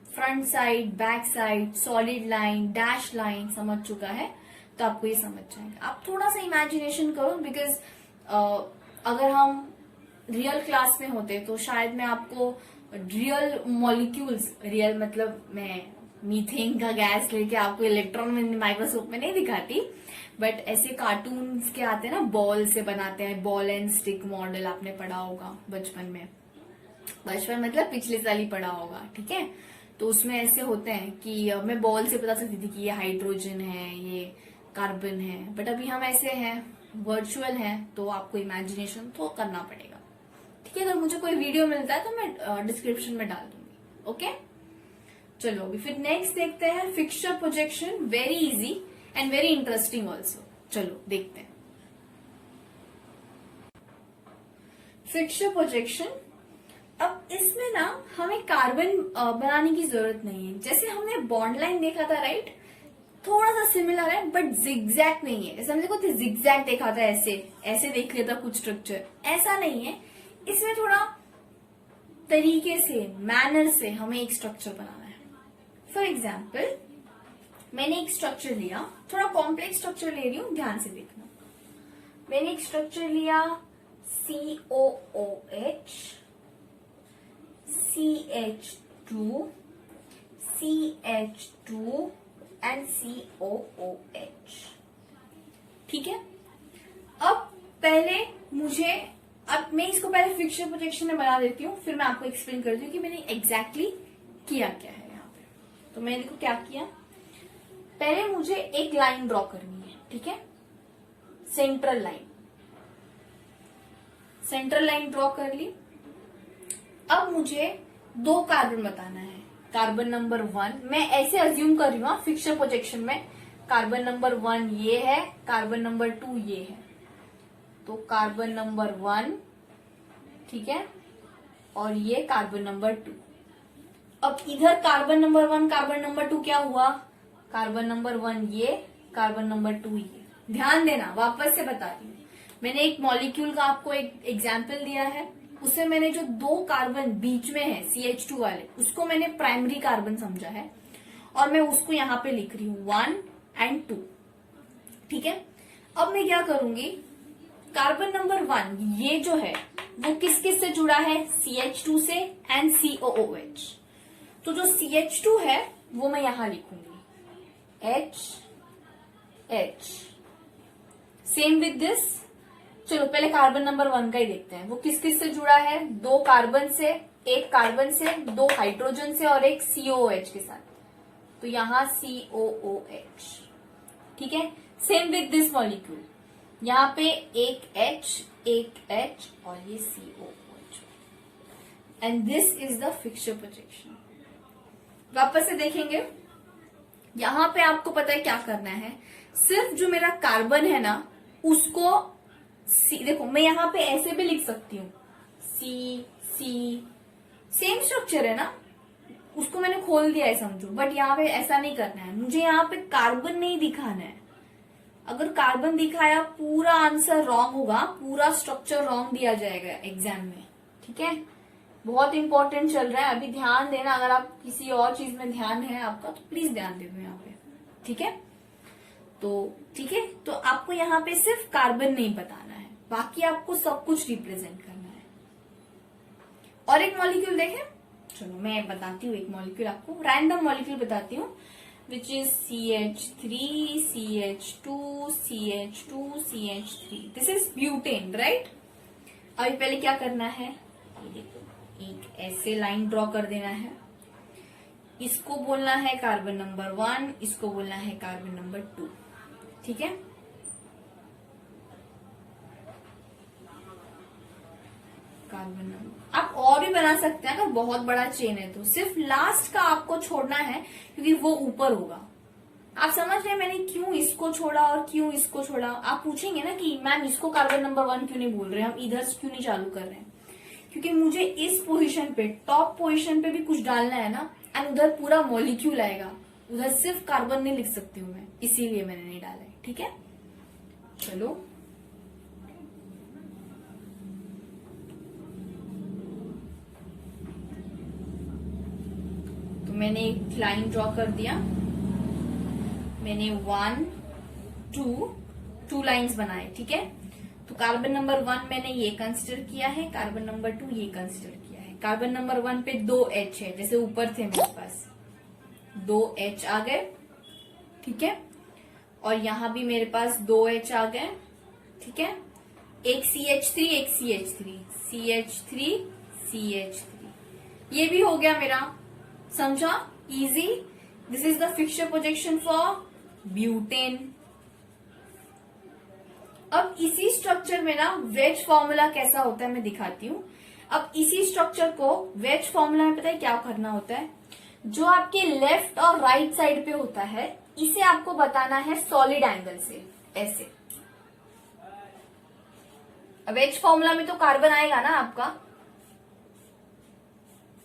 Speaker 1: front side, back side, solid line, dash line समझ चुका है तो आपको ये समझ जाएगा। आप थोड़ा सा इमेजिनेशन करो, बिकॉज अगर हम रियल क्लास में होते तो शायद मैं आपको रियल मॉलिक्यूल्स, रियल मतलब मैं मीथेन का गैस लेके आपको इलेक्ट्रॉन माइक्रोस्कोप में नहीं दिखाती, बट ऐसे कार्टून्स के आते हैं ना, बॉल से बनाते हैं, बॉल एंड स्टिक मॉडल आपने पढ़ा होगा बचपन में, बचपन मतलब पिछले साल ही पढ़ा होगा। ठीक है, तो उसमें ऐसे होते हैं कि मैं बॉल से बता सकती थी कि ये हाइड्रोजन है, ये कार्बन है, बट अभी हम ऐसे हैं, वर्चुअल हैं, तो आपको इमेजिनेशन तो करना पड़ेगा। ठीक है, अगर मुझे कोई वीडियो मिलता है तो मैं डिस्क्रिप्शन में डाल दूंगी। ओके, चलो अभी फिर नेक्स्ट देखते हैं fixture projection, very easy and very interesting also. चलो देखते हैं फिक्सचर प्रोजेक्शन। अब इसमें ना हमें कार्बन बनाने की जरूरत नहीं है, जैसे हमने बॉन्ड लाइन देखा था, राइट, थोड़ा सा सिमिलर है बट जिगजैग नहीं है। जैसे हमने कुछ जिगजैग देखा था, ऐसे देख लिया था कुछ स्ट्रक्चर, ऐसा नहीं है। इसमें थोड़ा तरीके से, मैनर से हमें एक स्ट्रक्चर बनाना है। फॉर एग्जाम्पल मैंने एक स्ट्रक्चर लिया, थोड़ा कॉम्प्लेक्स स्ट्रक्चर ले रही हूं, ध्यान से देखना। मैंने एक स्ट्रक्चर लिया COOH, CH2, CH2 and COOH। ठीक है, अब मैं इसको पहले फिक्सचर प्रोजेक्शन में बना देती हूँ, फिर मैं आपको एक्सप्लेन करती हूँ कि मैंने एग्जैक्टली किया क्या है यहाँ पे। तो मैंने देखो क्या किया, पहले मुझे एक लाइन ड्रॉ करनी है, ठीक है, सेंट्रल लाइन ड्रॉ कर ली। अब मुझे 2 कार्बन बताना है, कार्बन नंबर 1, मैं ऐसे अज्यूम कर रही हूँ फिक्सचर प्रोजेक्शन में, कार्बन नंबर 1 ये है, कार्बन नंबर 2 ये है, तो कार्बन नंबर 1, ठीक है, और ये कार्बन नंबर 2। अब इधर कार्बन नंबर 1 कार्बन नंबर 2 क्या हुआ, कार्बन नंबर 1 ये, कार्बन नंबर 2 ये। ध्यान देना, वापस से बता रही हूँ, मैंने एक मॉलिक्यूल का आपको एक एग्जाम्पल दिया है, उसमें मैंने जो 2 कार्बन बीच में है CH2 वाले, उसको मैंने प्राइमरी कार्बन समझा है, और मैं उसको यहाँ पे लिख रही हूँ 1 और 2। ठीक है, अब मैं क्या करूंगी, कार्बन नंबर 1 ये जो है वो किस किस से जुड़ा है, CH2 से एंड COOH। तो जो CH2 है वो मैं यहां लिखूंगी H। सेम विद दिस, चलो पहले कार्बन नंबर 1 का ही देखते हैं, वो किस किस से जुड़ा है, 2 कार्बन से, 1 कार्बन से, 2 हाइड्रोजन से और एक COOH के साथ, तो यहां COOH। ठीक है, सेम विद दिस मॉलिक्यूल, यहाँ पे एक H और ये COOH, and this is the fixture projection. वापस से देखेंगे, यहाँ पे आपको पता है क्या करना है, सिर्फ जो मेरा कार्बन है ना उसको देखो, मैं यहाँ पे ऐसे भी लिख सकती हूँ C, सेम स्ट्रक्चर है ना, उसको मैंने खोल दिया है समझो, बट यहाँ पे ऐसा नहीं करना है, मुझे यहाँ पे कार्बन नहीं दिखाना है। अगर कार्बन दिखाया पूरा आंसर रॉन्ग होगा, पूरा स्ट्रक्चर रॉन्ग दिया जाएगा एग्जाम में। ठीक है, बहुत इंपॉर्टेंट चल रहा है अभी, ध्यान देना। अगर आप किसी और चीज में ध्यान है आपका तो प्लीज ध्यान दे दो यहाँ पे। ठीक है, तो ठीक है, तो आपको यहाँ पे सिर्फ कार्बन नहीं बताना है, बाकी आपको सब कुछ रिप्रेजेंट करना है। और एक मॉलिक्यूल देखें, चलो मैं बताती हूँ एक मॉलिक्यूल, आपको रैंडम मॉलिक्यूल बताती हूँ, which is CH3, CH2, CH2, CH3. This is butane, right? अभी पहले क्या करना है, ये देखो, एक ऐसे लाइन ड्रॉ कर देना है, इसको बोलना है कार्बन नंबर 1, इसको बोलना है कार्बन नंबर 2। ठीक है, कार्बन नंबर आप और भी बना सकते हैं, अगर बहुत बड़ा चेन है तो सिर्फ लास्ट का आपको छोड़ना है क्योंकि वो ऊपर होगा। आप समझ रहे हैं मैंने क्यों इसको छोड़ा और क्यों इसको छोड़ा। आप पूछेंगे ना कि मैम इसको कार्बन नंबर 1 क्यों नहीं बोल रहे, हम इधर क्यों नहीं चालू कर रहे हैं, क्योंकि मुझे इस पोजीशन पे, टॉप पोजीशन पे भी कुछ डालना है ना, एंड उधर पूरा मॉलिक्यूल आएगा, उधर सिर्फ कार्बन नहीं लिख सकती हूँ मैं, इसीलिए मैंने नहीं डाला है। ठीक है, चलो तो मैंने एक लाइन ड्रॉ कर दिया, मैंने 1 2 लाइंस बनाए। ठीक है, तो कार्बन नंबर 1 मैंने ये कंसिडर किया है, कार्बन नंबर 2 ये कंसिडर किया है। कार्बन नंबर 1 पे 2 H है, जैसे ऊपर थे मेरे पास 2 H आ गए। ठीक है, और यहां भी मेरे पास 2 H आ गए। ठीक है, एक CH3 एक CH3, CH3 CH3, ये भी हो गया मेरा, समझा, easy. This is the fixture projection for butane. अब इसी स्ट्रक्चर में ना वेज फॉर्मूला कैसा होता है मैं दिखाती हूँ। अब इसी स्ट्रक्चर को वेज फॉर्मूला में पता है क्या करना होता है, जो आपके लेफ्ट और राइट साइड पे होता है इसे आपको बताना है सॉलिड एंगल से, ऐसे। वेज फॉर्मूला में तो कार्बन आएगा ना आपका,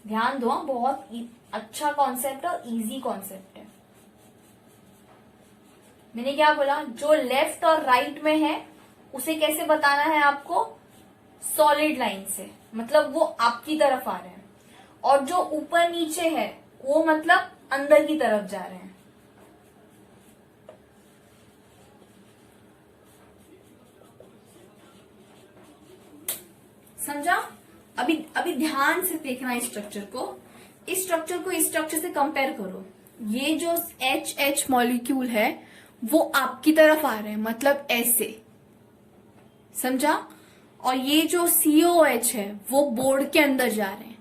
Speaker 1: ध्यान दो, बहुत अच्छा कॉन्सेप्ट और इजी कॉन्सेप्ट है। मैंने क्या बोला, जो लेफ्ट और राइट में है उसे कैसे बताना है आपको, सॉलिड लाइन से, मतलब वो आपकी तरफ आ रहे हैं, और जो ऊपर नीचे है वो मतलब अंदर की तरफ जा रहे हैं। समझा? अभी अभी ध्यान से देखना इस स्ट्रक्चर को, इस स्ट्रक्चर को इस स्ट्रक्चर से कंपेयर करो। ये जो H मॉलिक्यूल है वो आपकी तरफ आ रहे हैं, मतलब ऐसे, समझा? और ये जो COH है वो बोर्ड के अंदर जा रहे हैं।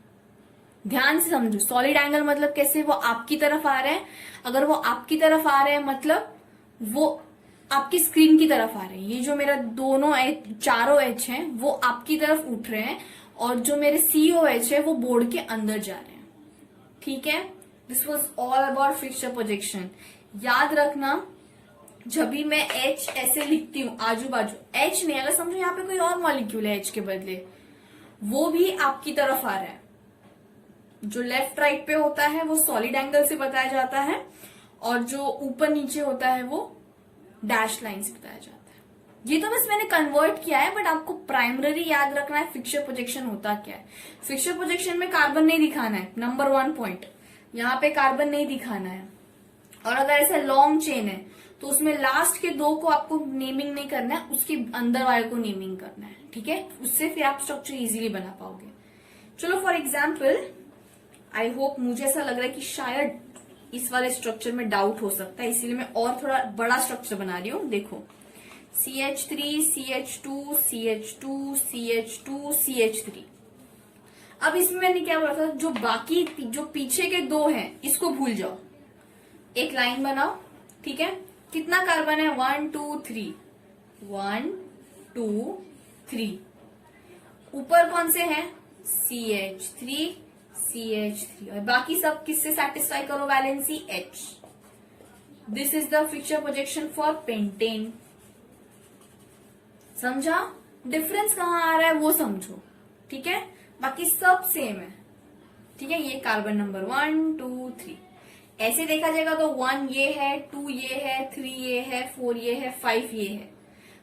Speaker 1: ध्यान से समझो, सॉलिड एंगल मतलब कैसे, वो आपकी तरफ आ रहे हैं। अगर वो आपकी तरफ आ रहे हैं मतलब वो आपकी स्क्रीन की तरफ आ रहे हैं। ये जो मेरा दोनों चारों H हैं वो आपकी तरफ उठ रहे हैं, और जो मेरे COH है वो बोर्ड के अंदर जा रहे हैं। ठीक है, this was all about fixture projection. याद रखना, जब भी मैं H ऐसे लिखती हूँ आजू बाजू, H नहीं, अगर समझो यहाँ पे कोई और मॉलिक्यूल है H के बदले, वो भी आपकी तरफ आ रहा है। जो लेफ्ट राइट पे होता है वो सॉलिड एंगल से बताया जाता है, और जो ऊपर नीचे होता है वो डैश लाइन से बताया जाता है। ये तो बस मैंने कन्वर्ट किया है, बट आपको प्राइमरी याद रखना है फिक्सचर प्रोजेक्शन होता क्या है। फिक्सचर प्रोजेक्शन में कार्बन नहीं दिखाना है, नंबर 1 पॉइंट, यहाँ पे कार्बन नहीं दिखाना है। और अगर ऐसा लॉन्ग चेन है तो उसमें लास्ट के 2 को आपको नेमिंग नहीं करना है, उसके अंदर वाले को नेमिंग करना है। ठीक है, उससे फिर आप स्ट्रक्चर इजीली बना पाओगे। चलो फॉर एग्जाम्पल, आई होप, मुझे ऐसा लग रहा है कि शायद इस वाले स्ट्रक्चर में डाउट हो सकता है, इसीलिए मैं और थोड़ा बड़ा स्ट्रक्चर बना रही हूँ। देखो, CH3 CH2 CH2 CH2 CH3। अब इसमें मैंने क्या बोला था, जो बाकी जो पीछे के 2 हैं इसको भूल जाओ, एक लाइन बनाओ। ठीक है, कितना कार्बन है, 1 2 3, 1 2 3। ऊपर कौन से हैं, CH3 CH3, और बाकी सब किससे सेटिस्फाई करो, valency H। This is the fixture projection for pentane. समझा? डिफरेंस कहाँ आ रहा है वो समझो। ठीक है, बाकी सब सेम है। ठीक है, ये कार्बन नंबर 1 2 3 ऐसे देखा जाएगा तो 1 ये है, 2 ये है, 3 ये है, 4 ये है, 5 ये है।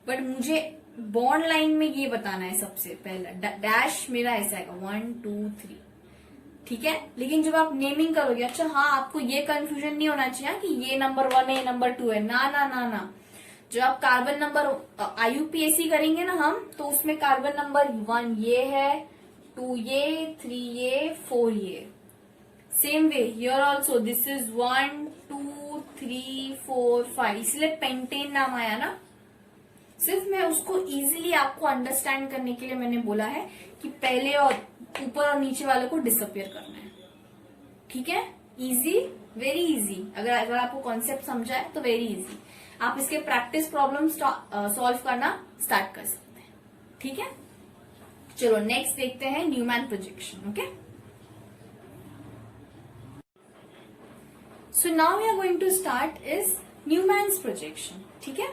Speaker 1: बट मुझे बॉन्ड लाइन में ये बताना है सबसे पहला, डैश मेरा ऐसा आएगा 1 2 3। ठीक है, लेकिन जब आप नेमिंग करोगे, अच्छा हाँ, आपको ये कंफ्यूजन नहीं होना चाहिए कि ये नंबर 1 है, ये नंबर 2 है, ना ना ना ना। जब आप कार्बन नंबर IUPAC करेंगे ना हम, तो उसमें कार्बन नंबर 1 ये है, 2 ये, 3 ये, 4 ये। Same way here also, this is 1 2 3 4 5, इसलिए पेंटेन नाम आया ना। सिर्फ मैं उसको इजीली आपको अंडरस्टैंड करने के लिए मैंने बोला है कि पहले और ऊपर और नीचे वाले को डिसअपियर करना है। ठीक है, इजी, वेरी इजी। अगर आपको कॉन्सेप्ट समझा है तो वेरी इजी। आप इसके प्रैक्टिस प्रॉब्लम सॉल्व करना स्टार्ट कर सकते हैं। ठीक है, चलो नेक्स्ट देखते हैं Newman projection. Okay, so now we are going to start is Newman's projection. ठीक है,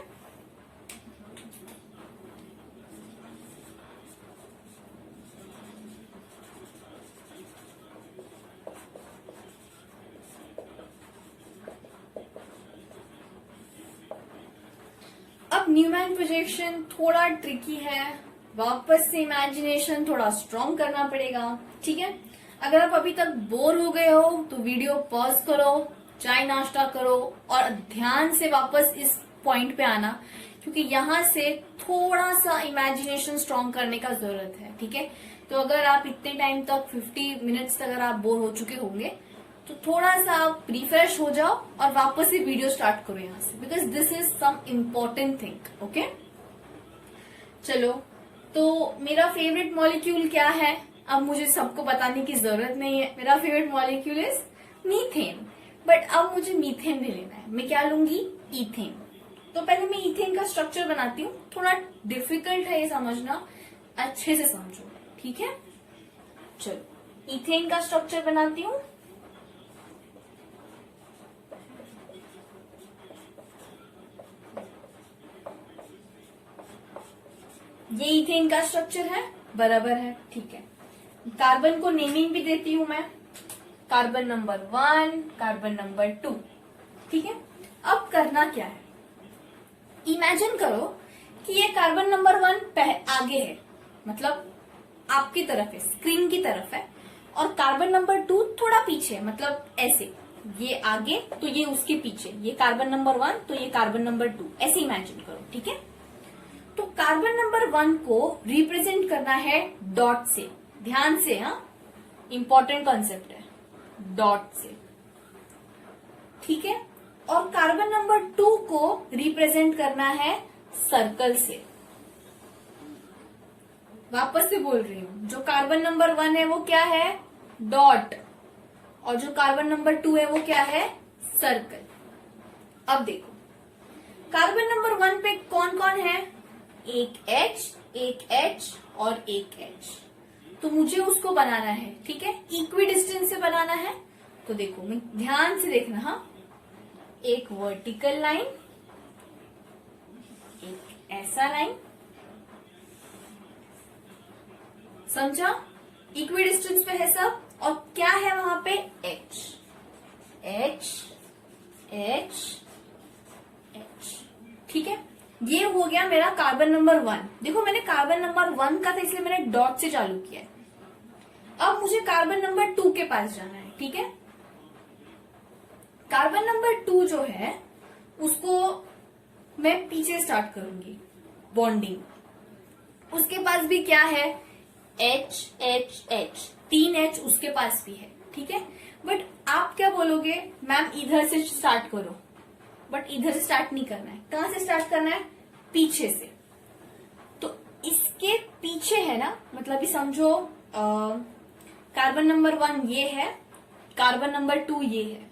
Speaker 1: अब न्यूमैन प्रोजेक्शन थोड़ा ट्रिकी है, वापस से इमेजिनेशन थोड़ा स्ट्रॉन्ग करना पड़ेगा। ठीक है, अगर आप अभी तक बोर हो गए हो तो वीडियो पॉज करो, चाय नाश्ता करो और ध्यान से वापस इस पॉइंट पे आना, क्योंकि यहाँ से थोड़ा सा इमेजिनेशन स्ट्रॉन्ग करने का जरूरत है। ठीक है, तो अगर आप इतने टाइम तक 50 मिनट्स तक अगर आप बोर हो चुके होंगे तो थोड़ा सा आप रिफ्रेश हो जाओ और वापस से वीडियो स्टार्ट करो यहाँ से, because this is some important thing. Okay, चलो, तो मेरा फेवरेट मॉलिक्यूल क्या है, अब मुझे सबको बताने की जरूरत नहीं है। मेरा favourite molecule is methane, but अब मुझे मीथेन भी लेना है। मैं क्या लूंगी, इथेन। तो पहले मैं इथेन का स्ट्रक्चर बनाती हूँ, थोड़ा डिफिकल्ट है ये समझना, अच्छे से समझो। ठीक है, चलो इथेन का स्ट्रक्चर बनाती हूँ। ये इथेन का स्ट्रक्चर है, बराबर है। ठीक है, कार्बन को नेमिंग भी देती हूं मैं, कार्बन नंबर 1, कार्बन नंबर 2। ठीक है, अब करना क्या है, इमेजिन करो कि ये कार्बन नंबर 1 आगे है, मतलब आपकी तरफ है, स्क्रीन की तरफ है, और कार्बन नंबर 2 थोड़ा पीछे है, मतलब ऐसे, ये आगे तो ये उसके पीछे, ये कार्बन नंबर 1 तो ये कार्बन नंबर 2, ऐसे इमेजिन करो। ठीक है, तो तो कार्बन नंबर 1 को रिप्रेजेंट करना है डॉट से, ध्यान से, हाँ इंपॉर्टेंट कॉन्सेप्ट है, डॉट से, ठीक है। और कार्बन नंबर 2 को रिप्रेजेंट करना है सर्कल से। वापस से बोल रही हूं, जो कार्बन नंबर 1 है वो क्या है, डॉट, और जो कार्बन नंबर 2 है वो क्या है, सर्कल। अब देखो कार्बन नंबर 1 पे कौन कौन है, एक H और एक H, तो मुझे उसको बनाना है, ठीक है, इक्वी डिस्टेंस से बनाना है। तो देखो मैं ध्यान से देखना, हाँ, एक वर्टिकल लाइन, एक ऐसा लाइन, समझा, इक्वी डिस्टेंस पे है सब, और क्या है वहां पे, H, ठीक है। ये हो गया मेरा कार्बन नंबर 1। देखो मैंने कार्बन नंबर 1 का था इसलिए मैंने डॉट से चालू किया है। अब मुझे कार्बन नंबर 2 के पास जाना है, ठीक है। कार्बन नंबर 2 जो है उसको मैं पीछे स्टार्ट करूंगी, बॉन्डिंग। उसके पास भी क्या है, H, 3 H उसके पास भी है, ठीक है। बट आप क्या बोलोगे, मैम इधर से स्टार्ट करो, बट इधर से स्टार्ट नहीं करना है। कहां से स्टार्ट करना है, पीछे से। तो इसके पीछे है ना, मतलब कि समझो कार्बन नंबर 1 ये है, कार्बन नंबर 2 ये है,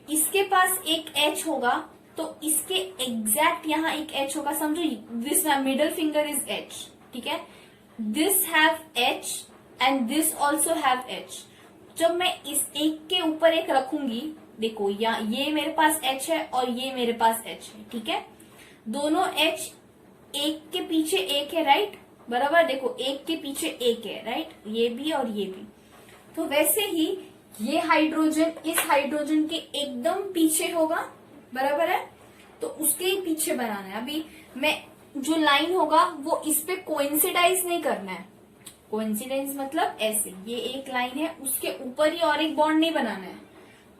Speaker 1: इसके पास एक H होगा, तो इसके एग्जैक्ट यहां एक H होगा, समझो this middle finger is H, ठीक है। This have H and this also have H। जब मैं इस एक के ऊपर एक रखूंगी, देखो ये मेरे पास H है और ये मेरे पास H है, ठीक है। दोनों H एक के पीछे एक है, राइट, बराबर। देखो एक के पीछे एक है, राइट, ये भी और ये भी। तो वैसे ही ये हाइड्रोजन इस हाइड्रोजन के एकदम पीछे होगा, बराबर है, तो उसके ही पीछे बनाना है। अभी मैं जो लाइन होगा वो इस पे कोइंसिडाइज नहीं करना है। कोइंसिडेंस मतलब ऐसे, ये एक लाइन है, उसके ऊपर ही और एक बॉन्ड नहीं बनाना है,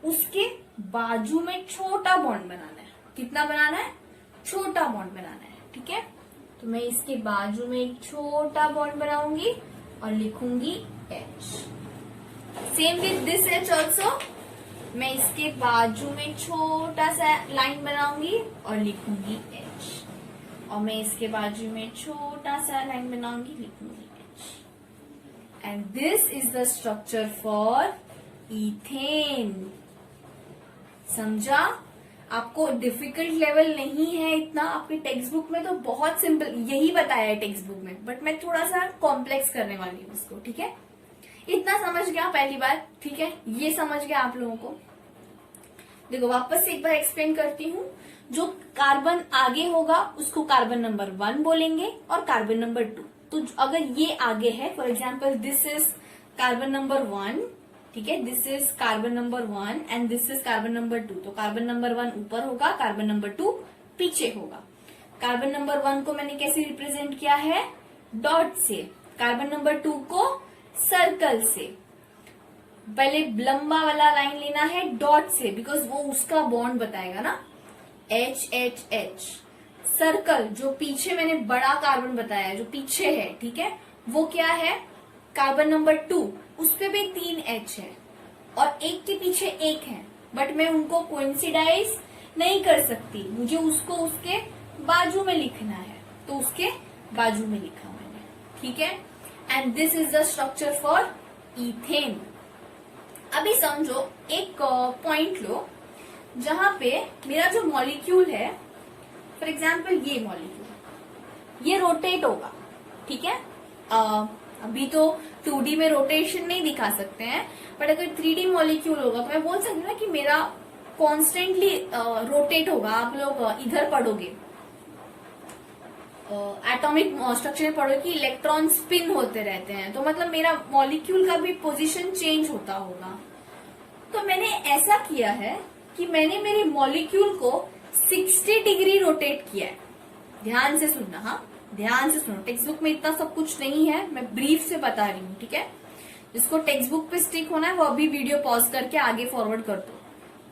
Speaker 1: उसके बाजू में छोटा बॉन्ड बनाना है। कितना बनाना है, छोटा बॉन्ड बनाना है, ठीक है। तो मैं इसके बाजू में एक छोटा बॉन्ड बनाऊंगी और लिखूंगी H। Same with this H also, मैं इसके बाजू में छोटा सा लाइन बनाऊंगी और लिखूंगी H, और मैं इसके बाजू में छोटा सा लाइन बनाऊंगी, लिखूंगी H। And this is the structure for ethane. समझा, आपको डिफिकल्ट लेवल नहीं है इतना, आपके टेक्स्ट बुक में तो बहुत सिंपल यही बताया है टेक्स्ट बुक में, बट मैं थोड़ा सा कॉम्प्लेक्स करने वाली हूँ इसको, ठीक है। इतना समझ गया पहली बार, ठीक है, ये समझ गया आप लोगों को। देखो वापस से एक बार एक्सप्लेन करती हूँ। जो कार्बन आगे होगा उसको कार्बन नंबर 1 बोलेंगे और कार्बन नंबर 2। तो अगर ये आगे है, for example this is carbon number 1, ठीक है, this is carbon number 1 and this is carbon number 2। तो कार्बन नंबर 1 ऊपर होगा, कार्बन नंबर 2 पीछे होगा। कार्बन नंबर 1 को मैंने कैसे रिप्रेजेंट किया है, डॉट से। कार्बन नंबर 2 को सर्कल से। पहले लंबा वाला लाइन लेना है डॉट से, बिकॉज वो उसका बॉन्ड बताएगा ना, H H H। सर्कल जो पीछे मैंने बड़ा कार्बन बताया जो पीछे है, ठीक है, वो क्या है, कार्बन नंबर 2, उस पे भी 3 H है और एक के पीछे एक है, बट मैं उनको कोइंसिडाइज नहीं कर सकती, मुझे उसको उसके बाजू में लिखना है, तो उसके बाजू में लिखा मैंने, ठीक है। And this is the structure for ethane. अभी समझो एक पॉइंट लो जहां पे मेरा जो मॉलिक्यूल है, फॉर एग्जाम्पल ये मॉलिक्यूल, ये रोटेट होगा, ठीक है। अभी तो 2D में रोटेशन नहीं दिखा सकते हैं, बट अगर 3D मॉलिक्यूल होगा तो मैं बोल सकती हूँ ना कि मेरा कॉन्स्टेंटली रोटेट होगा। आप लोग इधर पढ़ोगे, एटॉमिक स्ट्रक्चर में पढ़ोगे कि इलेक्ट्रॉन स्पिन होते रहते हैं, तो मतलब मेरा मॉलिक्यूल का भी पोजीशन चेंज होता होगा। तो मैंने ऐसा किया है कि मैंने मेरे मॉलिक्यूल को 60 डिग्री रोटेट किया है। ध्यान से सुनना, हाँ ध्यान से सुनो, टेक्स्ट बुक में इतना सब कुछ नहीं है, मैं ब्रीफ से बता रही हूँ, ठीक है। जिसको टेक्स्ट बुक पे स्टिक होना है वो अभी वीडियो पॉज करके आगे फॉरवर्ड कर दो,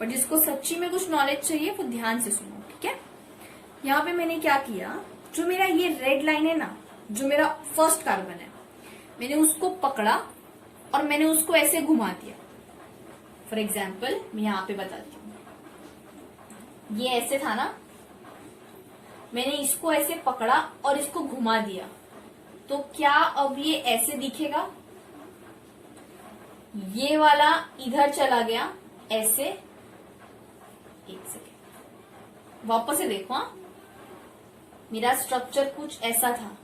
Speaker 1: पर जिसको सच्ची में कुछ नॉलेज चाहिए वो ध्यान से सुनो, ठीक है। यहाँ पे मैंने क्या किया, जो मेरा ये रेड लाइन है ना, जो मेरा फर्स्ट कार्बन है, मैंने उसको पकड़ा और मैंने उसको ऐसे घुमा दिया। फॉर एग्जाम्पल मैं यहां पे बताती हूँ, ये ऐसे था ना, मैंने इसको ऐसे पकड़ा और इसको घुमा दिया, तो क्या अब ये ऐसे दिखेगा? ये वाला इधर चला गया ऐसे। एक सेकेंड, वापस से देखो। हाँ, मेरा स्ट्रक्चर कुछ ऐसा था,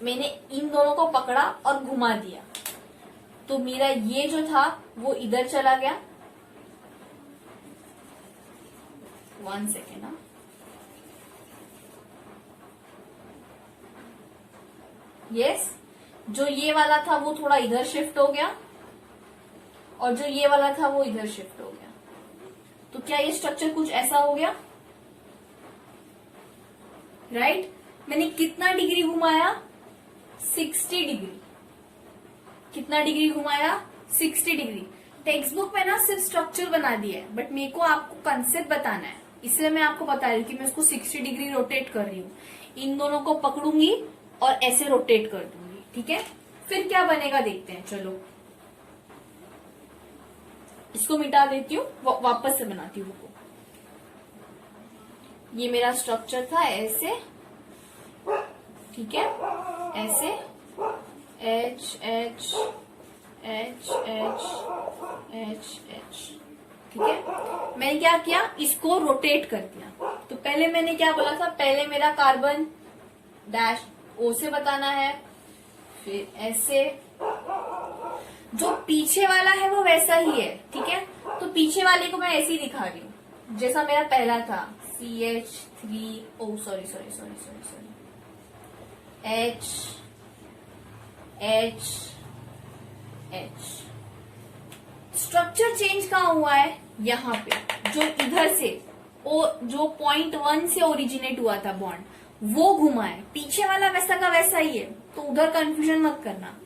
Speaker 1: मैंने इन दोनों को पकड़ा और घुमा दिया, तो मेरा ये जो था वो इधर चला गया। 1 सेकेंड। हाँ, यस, जो ये वाला था वो थोड़ा इधर शिफ्ट हो गया और जो ये वाला था वो इधर शिफ्ट हो गया। तो क्या ये स्ट्रक्चर कुछ ऐसा हो गया? राइट? मैंने कितना डिग्री घुमाया? 60 डिग्री। कितना डिग्री घुमाया? 60 डिग्री। टेक्स्ट बुक में ना सिर्फ स्ट्रक्चर बना दिया है, बट मेरे को आपको कंसेप्ट बताना है, इसलिए मैं आपको बता रही हूँ कि मैं उसको 60 डिग्री रोटेट कर रही हूँ। इन दोनों को पकड़ूंगी और ऐसे रोटेट कर दूंगी। ठीक है, फिर क्या बनेगा देखते हैं। चलो इसको मिटा देती हूँ, वापस से बनाती हूँ। ये मेरा स्ट्रक्चर था ऐसे, ठीक है, ऐसे H H H H H H. ठीक है, मैंने क्या किया? इसको रोटेट कर दिया। तो पहले मैंने क्या बोला था? पहले मेरा कार्बन डैश ओ से बताना है, फिर ऐसे। जो पीछे वाला है वो वैसा ही है। ठीक है, तो पीछे वाले को मैं ऐसे ही दिखा रही हूँ जैसा मेरा पहला था, CH3 O sorry H H H। Structure change कहाँ हुआ है? यहाँ पे, जो इधर से जो पॉइंट 1 से ओरिजिनेट हुआ था बॉन्ड, वो घुमा है। पीछे वाला वैसा का वैसा ही है, तो उधर कंफ्यूजन मत करना।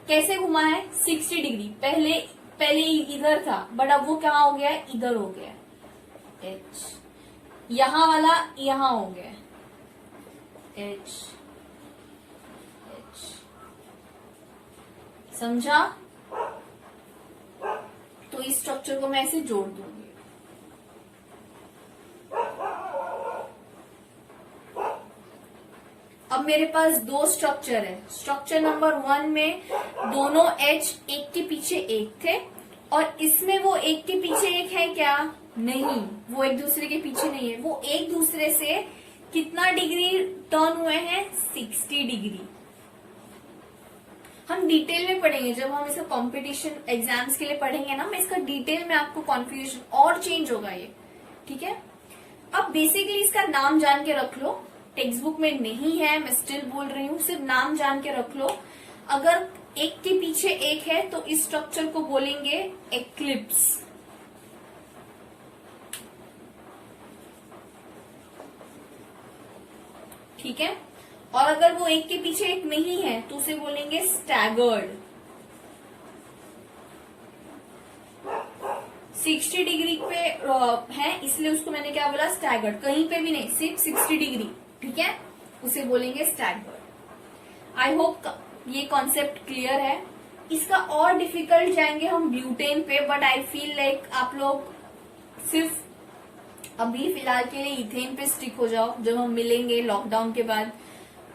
Speaker 1: कैसे घुमा है? 60 डिग्री। पहले इधर था, बट अब वो कहाँ हो गया है? इधर हो गया है। H, यहाँ वाला यहाँ हो गया है, H H। समझा? तो इस स्ट्रक्चर को मैं ऐसे जोड़ दूंगी। अब मेरे पास दो स्ट्रक्चर है। स्ट्रक्चर नंबर 1 में दोनों H एक के पीछे एक थे, और इसमें वो एक के पीछे एक है क्या? नहीं, वो एक दूसरे के पीछे नहीं है। वो एक दूसरे से कितना डिग्री टर्न हुए हैं? 60 डिग्री। हम डिटेल में पढ़ेंगे जब हम इसका कंपटीशन एग्जाम्स के लिए पढ़ेंगे ना, मैं इसका डिटेल में आपको कॉन्फ़िगरेशन और चेंज होगा ये। ठीक है, अब बेसिकली इसका नाम जान के रख लो। टेक्स्ट बुक में नहीं है, मैं स्टिल बोल रही हूँ, सिर्फ नाम जान के रख लो। अगर एक के पीछे एक है तो इस स्ट्रक्चर को बोलेंगे एक्लिप्स। ठीक है, और अगर वो एक के पीछे एक नहीं है तो उसे बोलेंगे स्टैगर्ड। 60 डिग्री पे है इसलिए उसको मैंने क्या बोला? स्टैगर्ड। कहीं पे भी नहीं, सिर्फ 60 डिग्री। ठीक है, उसे बोलेंगे स्टैगर्ड। आई होप ये कॉन्सेप्ट क्लियर है। इसका और डिफिकल्ट जाएंगे हम ब्यूटेन पे, बट आई फील लाइक आप लोग सिर्फ अभी फिलहाल के लिए इथेन पे स्टिक हो जाओ। जब हम मिलेंगे लॉकडाउन के बाद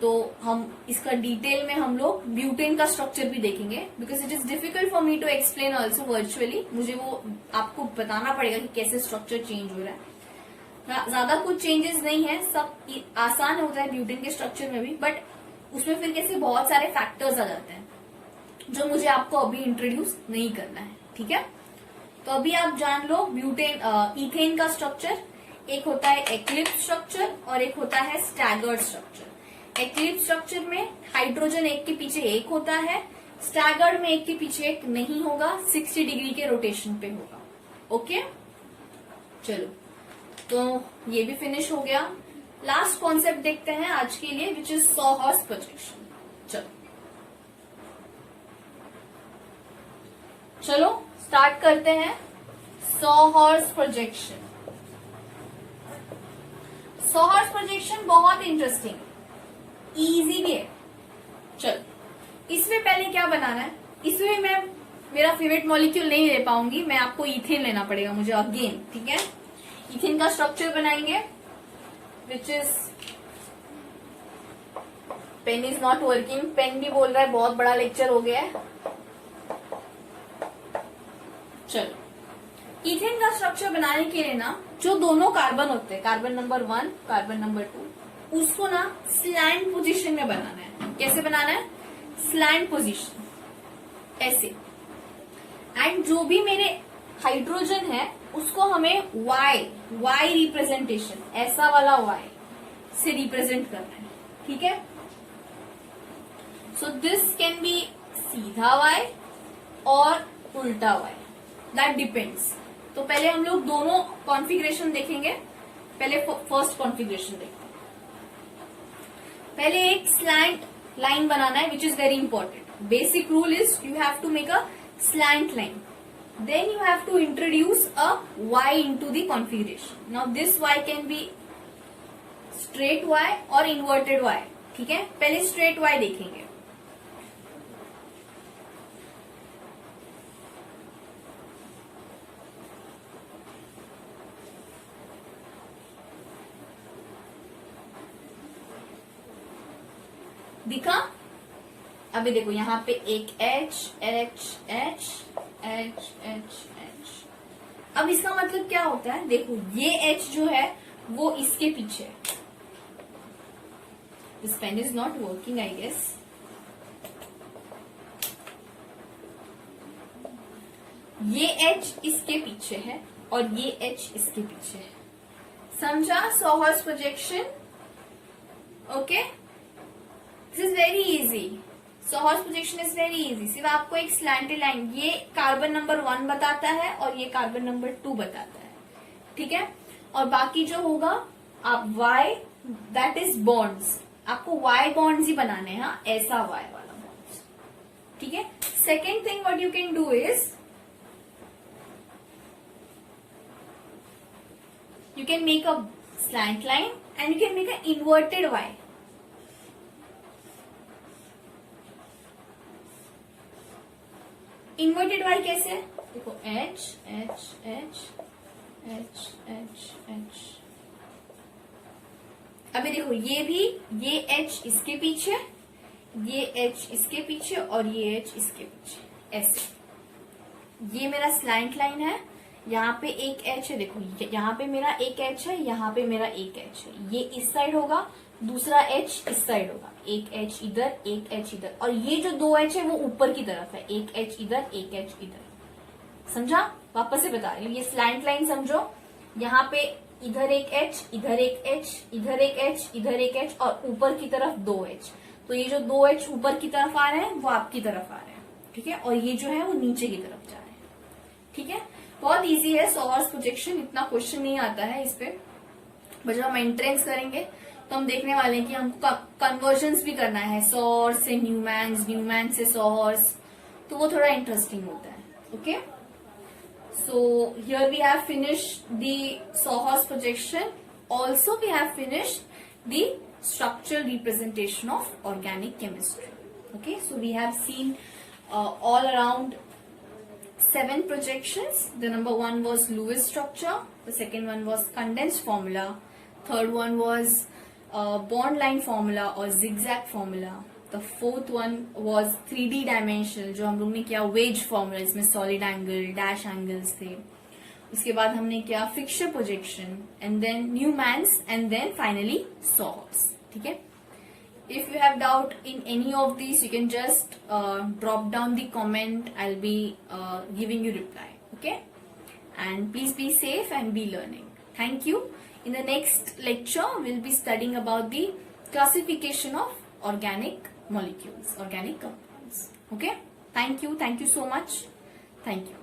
Speaker 1: तो हम इसका डिटेल में हम लोग ब्यूटेन का स्ट्रक्चर भी देखेंगे, because it is difficult for me to explain also virtually. मुझे वो आपको बताना पड़ेगा कि कैसे स्ट्रक्चर चेंज हो रहा है। ज्यादा कुछ चेंजेस नहीं है, सब आसान होता है ब्यूटेन के स्ट्रक्चर में भी, बट उसमें फिर कैसे बहुत सारे फैक्टर्स आ जाते हैं जो मुझे आपको अभी इंट्रोड्यूस नहीं करना है। ठीक है, तो अभी आप जान लो ब्यूटेन इथेन का स्ट्रक्चर। एक होता है एक्लिप्स स्ट्रक्चर और एक होता है स्टैगर्ड स्ट्रक्चर। एक्लिप्स स्ट्रक्चर में हाइड्रोजन एक के पीछे एक होता है, स्टैगर्ड में एक के पीछे एक नहीं होगा, 60 डिग्री के रोटेशन पे होगा। ओके, चलो तो ये भी फिनिश हो गया। लास्ट कॉन्सेप्ट देखते हैं आज के लिए, विच इज सॉ-हॉर्स प्रोजेक्शन। चलो स्टार्ट करते हैं। Saw-horse projection. सॉहर्स प्रोजेक्शन बहुत इंटरेस्टिंग, इजी भी है। चलो इसमें पहले क्या बनाना है, इसमें मैं मेरा फेवरेट मॉलिक्यूल नहीं ले पाऊंगी, मैं आपको इथेन लेना पड़ेगा मुझे अगेन, ठीक है। इथेन का स्ट्रक्चर बनाएंगे which is, pen is not working, pen भी बोल रहा है बहुत बड़ा लेक्चर हो गया है। चलो इथेन का स्ट्रक्चर बनाने के लिए ना जो दोनों कार्बन होते हैं, कार्बन नंबर 1, कार्बन नंबर 2, उसको ना स्लैंट पोजीशन में बनाना है। कैसे बनाना है? स्लैंट पोजीशन, ऐसे। एंड जो भी मेरे हाइड्रोजन है उसको हमें वाई रिप्रेजेंटेशन, ऐसा वाला वाई से रिप्रेजेंट करना है, ठीक है। सो दिस कैन बी सीधा वाई और उल्टा वाई, दैट डिपेंड्स। तो पहले हम लोग दोनों कॉन्फ़िगरेशन देखेंगे। पहले फर्स्ट कॉन्फ़िगरेशन देखते हैं। पहले एक स्लैंट लाइन बनाना है which is very important. Basic rule is you have to make a slant line, then you have to introduce a y into the configuration. Now this y can be straight y or inverted y, ठीक है। पहले straight y देखेंगे। दिखा? अभी देखो यहाँ पे एक H H H H H H। अब इसका मतलब क्या होता है? देखो ये H जो है वो इसके पीछे है। This pen is not working I guess. ये H इसके पीछे है और ये H इसके पीछे है। समझा सॉहर्स projection? Okay, this is very easy. सॉहर्स projection is very easy. सिर्फ आपको एक स्लैंटेड लाइन, ये कार्बन नंबर 1 बताता है और ये कार्बन नंबर 2 बताता है, ठीक है। और बाकी जो होगा आप Y, दैट इज बॉन्ड्स, आपको Y बॉन्ड्स ही बनाने हैं, हाँ, ऐसा Y वाला बॉन्ड्स, ठीक है। Second thing what you can do is you can make a slant line and you can make an inverted Y. Inverted Y कैसे? देखो H H H H H H। अभी देखो ये H इसके पीछे, ये H इसके पीछे और ये H इसके पीछे, ऐसे। ये मेरा स्लैंट लाइन है। यहाँ पे एक H है, देखो यहाँ पे मेरा एक H है, यहाँ पे मेरा एक H है। ये इस साइड होगा, दूसरा H इस साइड होगा, एक H इधर, एक H इधर, और ये जो दो H है वो ऊपर की तरफ है, एक H इधर, एक H इधर। समझा? वापस से बता रही हूँ, ये स्लैंट लाइन समझो। यहाँ पे इधर एक H, इधर एक H, इधर एक H, इधर एक H और ऊपर की तरफ दो H। तो ये जो दो H ऊपर की तरफ आ रहे हैं वो आपकी तरफ आ रहे हैं, ठीक है, और ये जो है वो नीचे की तरफ जा रहे हैं, ठीक है। बहुत इजी है सॉहर्स प्रोजेक्शन, इतना क्वेश्चन नहीं आता है इस पे, बट जब हम एंट्रेंस करेंगे तो हम देखने वाले हैं कि हमको कन्वर्जन्स भी करना है, सॉहर्स से न्यूमैन्स, न्यूमैन्स से सॉहर्स, तो वो थोड़ा इंटरेस्टिंग होता है। Okay, so here we have finished the sawhorse projection, also we have finished the structural representation of organic chemistry. Okay, so we have seen all around 7 projections. The number 1 was Lewis structure, the second one was condensed formula, third one was bond line formula or zigzag formula, the fourth one was 3D dimensional जो हम लोग ने किया wedge formula, इसमें solid angle, dash angles थे। उसके बाद हमने किया Fischer projection and then Newman's and then finally sawhorse, ठीक है। If you have doubt in any of this you can just drop down the comment, I will be giving you reply, okay, and please be safe and be learning. Thank you. In the next lecture we'll be studying about the classification of organic molecules, organic compounds. Okay, thank you so much, thank you.